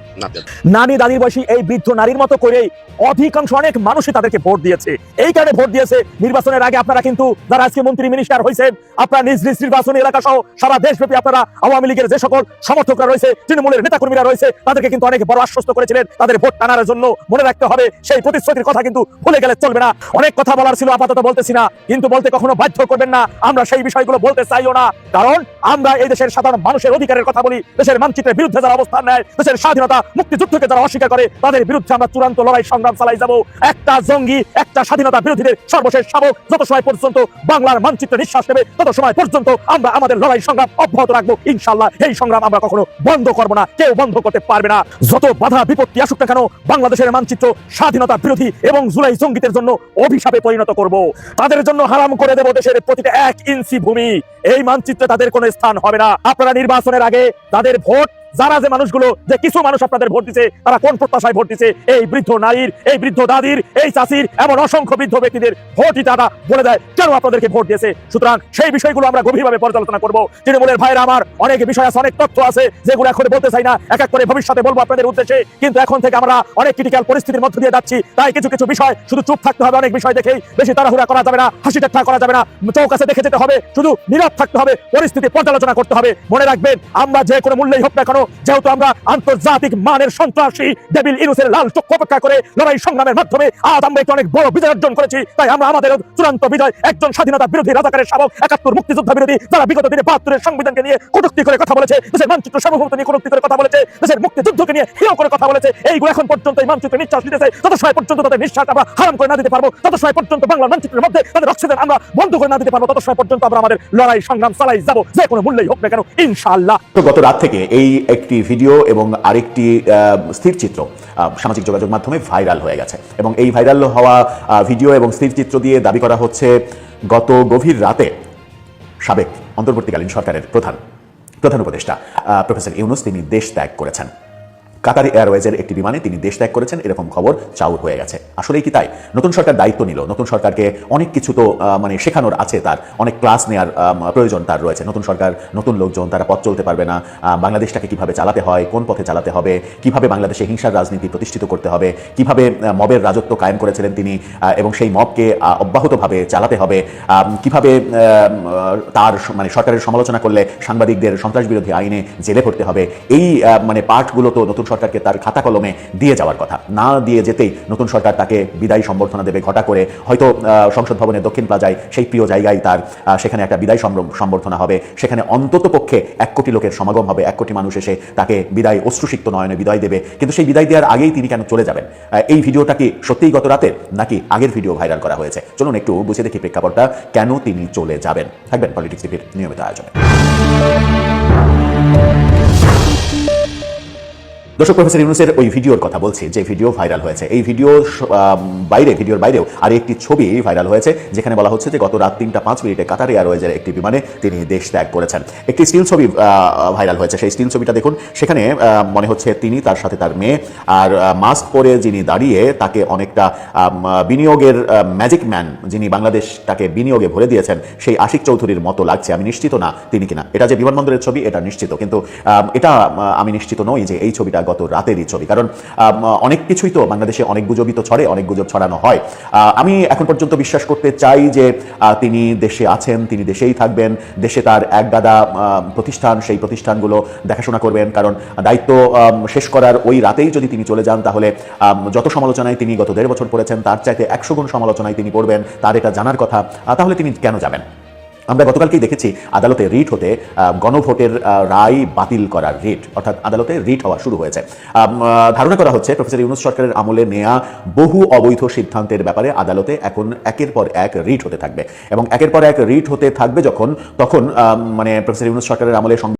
নানি দাদির বয়সী এই বৃদ্ধ নারীর মতো করেই অধিকাংশ অনেক মানুষই তাদেরকে ভোট দিয়েছে। এই কারণে ভোট দিয়েছে। নির্বাচনের আগে আপনারা কিন্তু যারা আজকে মন্ত্রী মিনিস্টার হয়েছেন, আপনারা নিজ নিজ নির্বাচনী এলাকা সহ সারা দেশব্যাপী আপনারা আওয়ামী লীগের যে সকল সমর্থকরা রয়েছে, তৃণমূলের নেতাকর্মীরা রয়েছে, তাদেরকে কিন্তু অনেক বড় আশ্বস্ত করেছিলেন তাদের ভোট টানার জন্য। মনে রাখতে হবে সেই প্রতিশ্রুতির কথা কিন্তু ভুলে গেলে চলবে না। অনেক কথা বলার ছিল, আপাতত বলতেছি না, কিন্তু বলতে কখনো বাধ্য করবেন না। আমরা সেই বিষয়গুলো বলতে চাইও না, কারণ আমরা এই দেশের সাধারণ মানুষের অধিকারের কথা বলি। দেশের মানচিত্রের বিরুদ্ধে যারা অবস্থান নেয়, দেশের স্বাধীনতা মুক্তিযুদ্ধকে যারা অস্বীকার করে, তাদের বিরুদ্ধে আমরা চূড়ান্ত লড়াই সংগ্রাম চালাই যাব। একটা জঙ্গি, একটা স্বাধীনতা বিরোধীদের সর্বশেষ শাবক যত সময় পর্যন্ত বাংলার মানচিত্রে নিঃশ্বাস নেবে, তত সময় পর্যন্ত আমরা আমাদের লড়াই সংগ্রাম অব্যাহত রাখবো ইনশাআল্লাহ। এই সংগ্রাম আমরা কখনো বন্ধ করব না, কেউ বন্ধ করতে পারবে না। যত বাধা বিপত্তি আসুক না কেন, বাংলাদেশের মানচিত্র স্বাধীনতা বিরোধী এবং জুলাই জঙ্গিদের জন্য অভিশাপে পরিণত করব। তাদের জন্য হারাম করে দেব দেশের প্রতিটা 1 ইঞ্চি ভূমি। এই মানচিত্রে তাদের কোনো স্থান হবে না। আপনারা নির্বাচনের আগে তাদের ভোট, যারা যে মানুষগুলো, যে কিছু মানুষ আপনাদের ভোট দিছে, তারা কোন প্রত্যাশায় ভোট দিছে, এই বৃদ্ধ নারীর, এই বৃদ্ধ দাদির, এই চাচির, এমন অসংখ্য বৃদ্ধ ব্যক্তিদের ভোটই তারা বলে দেয় কেন আপনাদেরকে ভোট দিয়েছে। সুতরাং সেই বিষয়গুলো আমরা গভীরভাবে পর্যালোচনা করব। তৃণমূলের ভাইরা আমার, অনেক বিষয় আছে, অনেক তথ্য আছে যেগুলো এখন বলতে চাই না, এক এক করে ভবিষ্যতে বলবো আপনাদের উদ্দেশ্যে। কিন্তু এখন থেকে আমরা অনেক ক্রিটিক্যাল পরিস্থিতির মধ্য দিয়ে যাচ্ছি, তাই কিছু কিছু বিষয় শুধু চুপ থাকতে হবে। অনেক বিষয় দেখেই বেশি তাড়াহুড়া করা যাবে না, হাসি ঠাট্টা করা যাবে না, চোখ কাছে দেখে যেতে হবে, শুধু নীরব থাকতে হবে, পরিস্থিতি পর্যালোচনা করতে হবে। মনে রাখবেন আমরা যে কোনো মূল্যেই হোক না কেন, যেহেতু আমরা আন্তর্জাতিক মানের সন্ত্রাসী ডেভিল ইনুসের লাল চক্ষু অপেক্ষা করে লড়াই সংগ্রামের মাধ্যমে আজ আমরা একটি অনেক বড় বিজয় অর্জন করেছি। তাই আমরা আমাদের চূড়ান্ত বিজয় একজন স্বাধীনতা বিরোধী রাজাকারের শাবক, 71 মুক্তিযুদ্ধ বিরোধী, যারা বিগত দিনে 72-এর সংবিধানকে নিয়ে কটূক্তি করে কথা বলেছে, দেশের মানচিত্র সার্বভৌমত্ব নিয়ে কটূক্তি করে কথা বলেছে, দেশের মুক্তিযুদ্ধকে নিয়ে হেয় করে কথা বলেছে, এইগুলো এখন পর্যন্ত এই মানচিত্রে নিঃশ্বাস নিতেছে। তত সময় পর্যন্ত তাদের নিঃশ্বাস আমরা হারাম করে না দিতে পারবো, তত সময় পর্যন্ত বাংলার মানচিত্রের মধ্যে তাদের অক্সিজেন আমরা বন্ধ করে না দিতে পারবো, তত সময় পর্যন্ত আমরা আমাদের লড়াই সংগ্রাম চালাই যাব, যে কোনো মূল্যেই হোক না কেন ইনশাআল্লাহ। গত রাত থেকে এই একটি ভিডিও এবং আরেকটি স্থিরচিত্র সামাজিক যোগাযোগ মাধ্যমে ভাইরাল হয়ে গেছে এবং এই ভাইরাল হওয়া ভিডিও এবং স্থিরচিত্র দিয়ে দাবি করা হচ্ছে গত গভীর রাতে সাবেক অন্তর্বর্তীকালীন সরকারের প্রধান উপদেষ্টা প্রফেসর ইউনূস তিনি দেশ ত্যাগ করেছেন। কাতার এয়ারওয়েজের একটি বিমানে তিনি দেশ ত্যাগ করেছেন, এরকম খবর চাউর হয়ে গেছে। আসলেই কি তাই? নতুন সরকার দায়িত্ব নিল, নতুন সরকারকে অনেক কিছু তো মানে শেখানোর আছে, তার অনেক ক্লাস নেওয়ার প্রয়োজন তার রয়েছে। নতুন সরকার, নতুন লোকজন, তারা পথ চলতে পারবে না। বাংলাদেশটাকে কিভাবে চালাতে হয়, কোন পথে চালাতে হবে, কিভাবে বাংলাদেশে হিংসার রাজনীতি প্রতিষ্ঠিত করতে হবে, কিভাবে মবের রাজত্ব কায়েম করেছিলেন তিনি এবং সেই মবকে অব্যাহতভাবে চালাতে হবে, কিভাবে তার মানে সরকারের সমালোচনা করলে সাংবাদিকদের সন্ত্রাস বিরোধী আইনে জেলে ভরতে হবে, এই মানে পাঠগুলো তো নতুন সরকারকে তার খাতা কলমে দিয়ে যাওয়ার কথা। না দিয়ে যেতেই নতুন সরকার তাকে বিদায়ী সম্বর্ধনা দেবে ঘটা করে, হয়তো সংসদ ভবনের দক্ষিণ প্লাজায় সেই প্রিয় জায়গায় তার সেখানে একটা বিদায় সম্বর্ধনা হবে, সেখানে অন্তত পক্ষে 1 কোটি লোকের সমাগম হবে, 1 কোটি মানুষ এসে তাকে বিদায় অশ্রুসিক্ত নয়নে বিদায় দেবে। কিন্তু সেই বিদায় দেওয়ার আগেই তিনি কেন চলে যাবেন? এই ভিডিওটা কি সত্যিই গত রাতের, নাকি আগের ভিডিও ভাইরাল করা হয়েছে? চলুন একটু বুঝে দেখি প্রেক্ষাপটটা, কেন তিনি চলে যাবেন। থাকবেন পলিটিক্স টিভির নিয়মিত আয়োজনে। দর্শক, প্রফেসর ইউনূসের ওই ভিডিওর কথা বলছি, যে ভিডিও ভাইরাল হয়েছে। এই ভিডিওর বাইরেও আরও একটি ছবি ভাইরাল হয়েছে, যেখানে বলা হচ্ছে যে গত রাত 3টা 5 মিনিটে কাতার এয়ারওয়েজের একটি বিমানে তিনি দেশ ত্যাগ করেছেন। একটি স্টিল ছবি ভাইরাল হয়েছে। সেই স্টিল ছবিটা দেখুন, সেখানে মনে হচ্ছে তিনি, তার সাথে তার মেয়ে, আর মাস্ক পরে যিনি দাঁড়িয়ে, তাকে অনেকটা বিনিয়োগের ম্যাজিক ম্যান, যিনি বাংলাদেশটাকে বিনিয়োগে ভরে দিয়েছেন, সেই আশিক চৌধুরীর মতো লাগছে। আমি নিশ্চিত না তিনি কিনা। এটা যে বিমানবন্দরের ছবি এটা নিশ্চিত, কিন্তু এটা আমি নিশ্চিত নই যে এই ছবিটা গত রাতেরই ছবি। কারণ অনেক কিছুই তো বাংলাদেশে, অনেক গুজবই তো ছড়ে, অনেক গুজব ছড়ানো হয়। আমি এখন পর্যন্ত বিশ্বাস করতে চাই যে তিনি দেশে আছেন, তিনি দেশেই থাকবেন, দেশে তার একগাদা প্রতিষ্ঠান, সেই প্রতিষ্ঠানগুলো দেখাশোনা করবেন। কারণ দায়িত্ব শেষ করার ওই রাতেই যদি তিনি চলে যান, তাহলে যত সমালোচনায় তিনি গত 1.5 বছর পড়েছেন, তার চাইতে 100 গুণ সমালোচনায় তিনি পড়বেন, তার এটা জানার কথা। তাহলে তিনি কেন যাবেন? আমরা গতকালকেই দেখেছি আদালতে রিট হতে গণভোটের রায় বাতিল করার রিট, অর্থাৎ আদালতে রিট হওয়া শুরু হয়েছে। ধারণা করা হচ্ছে প্রফেসর ইউনূস সরকারের আমলে নেয়া বহু অবৈধ সিদ্ধান্তের ব্যাপারে আদালতে এখন একের পর এক রিট হতে থাকবে, এবং একের পর এক রিট হতে থাকবে তখন মানে প্রফেসর ইউনূস সরকারের আমলে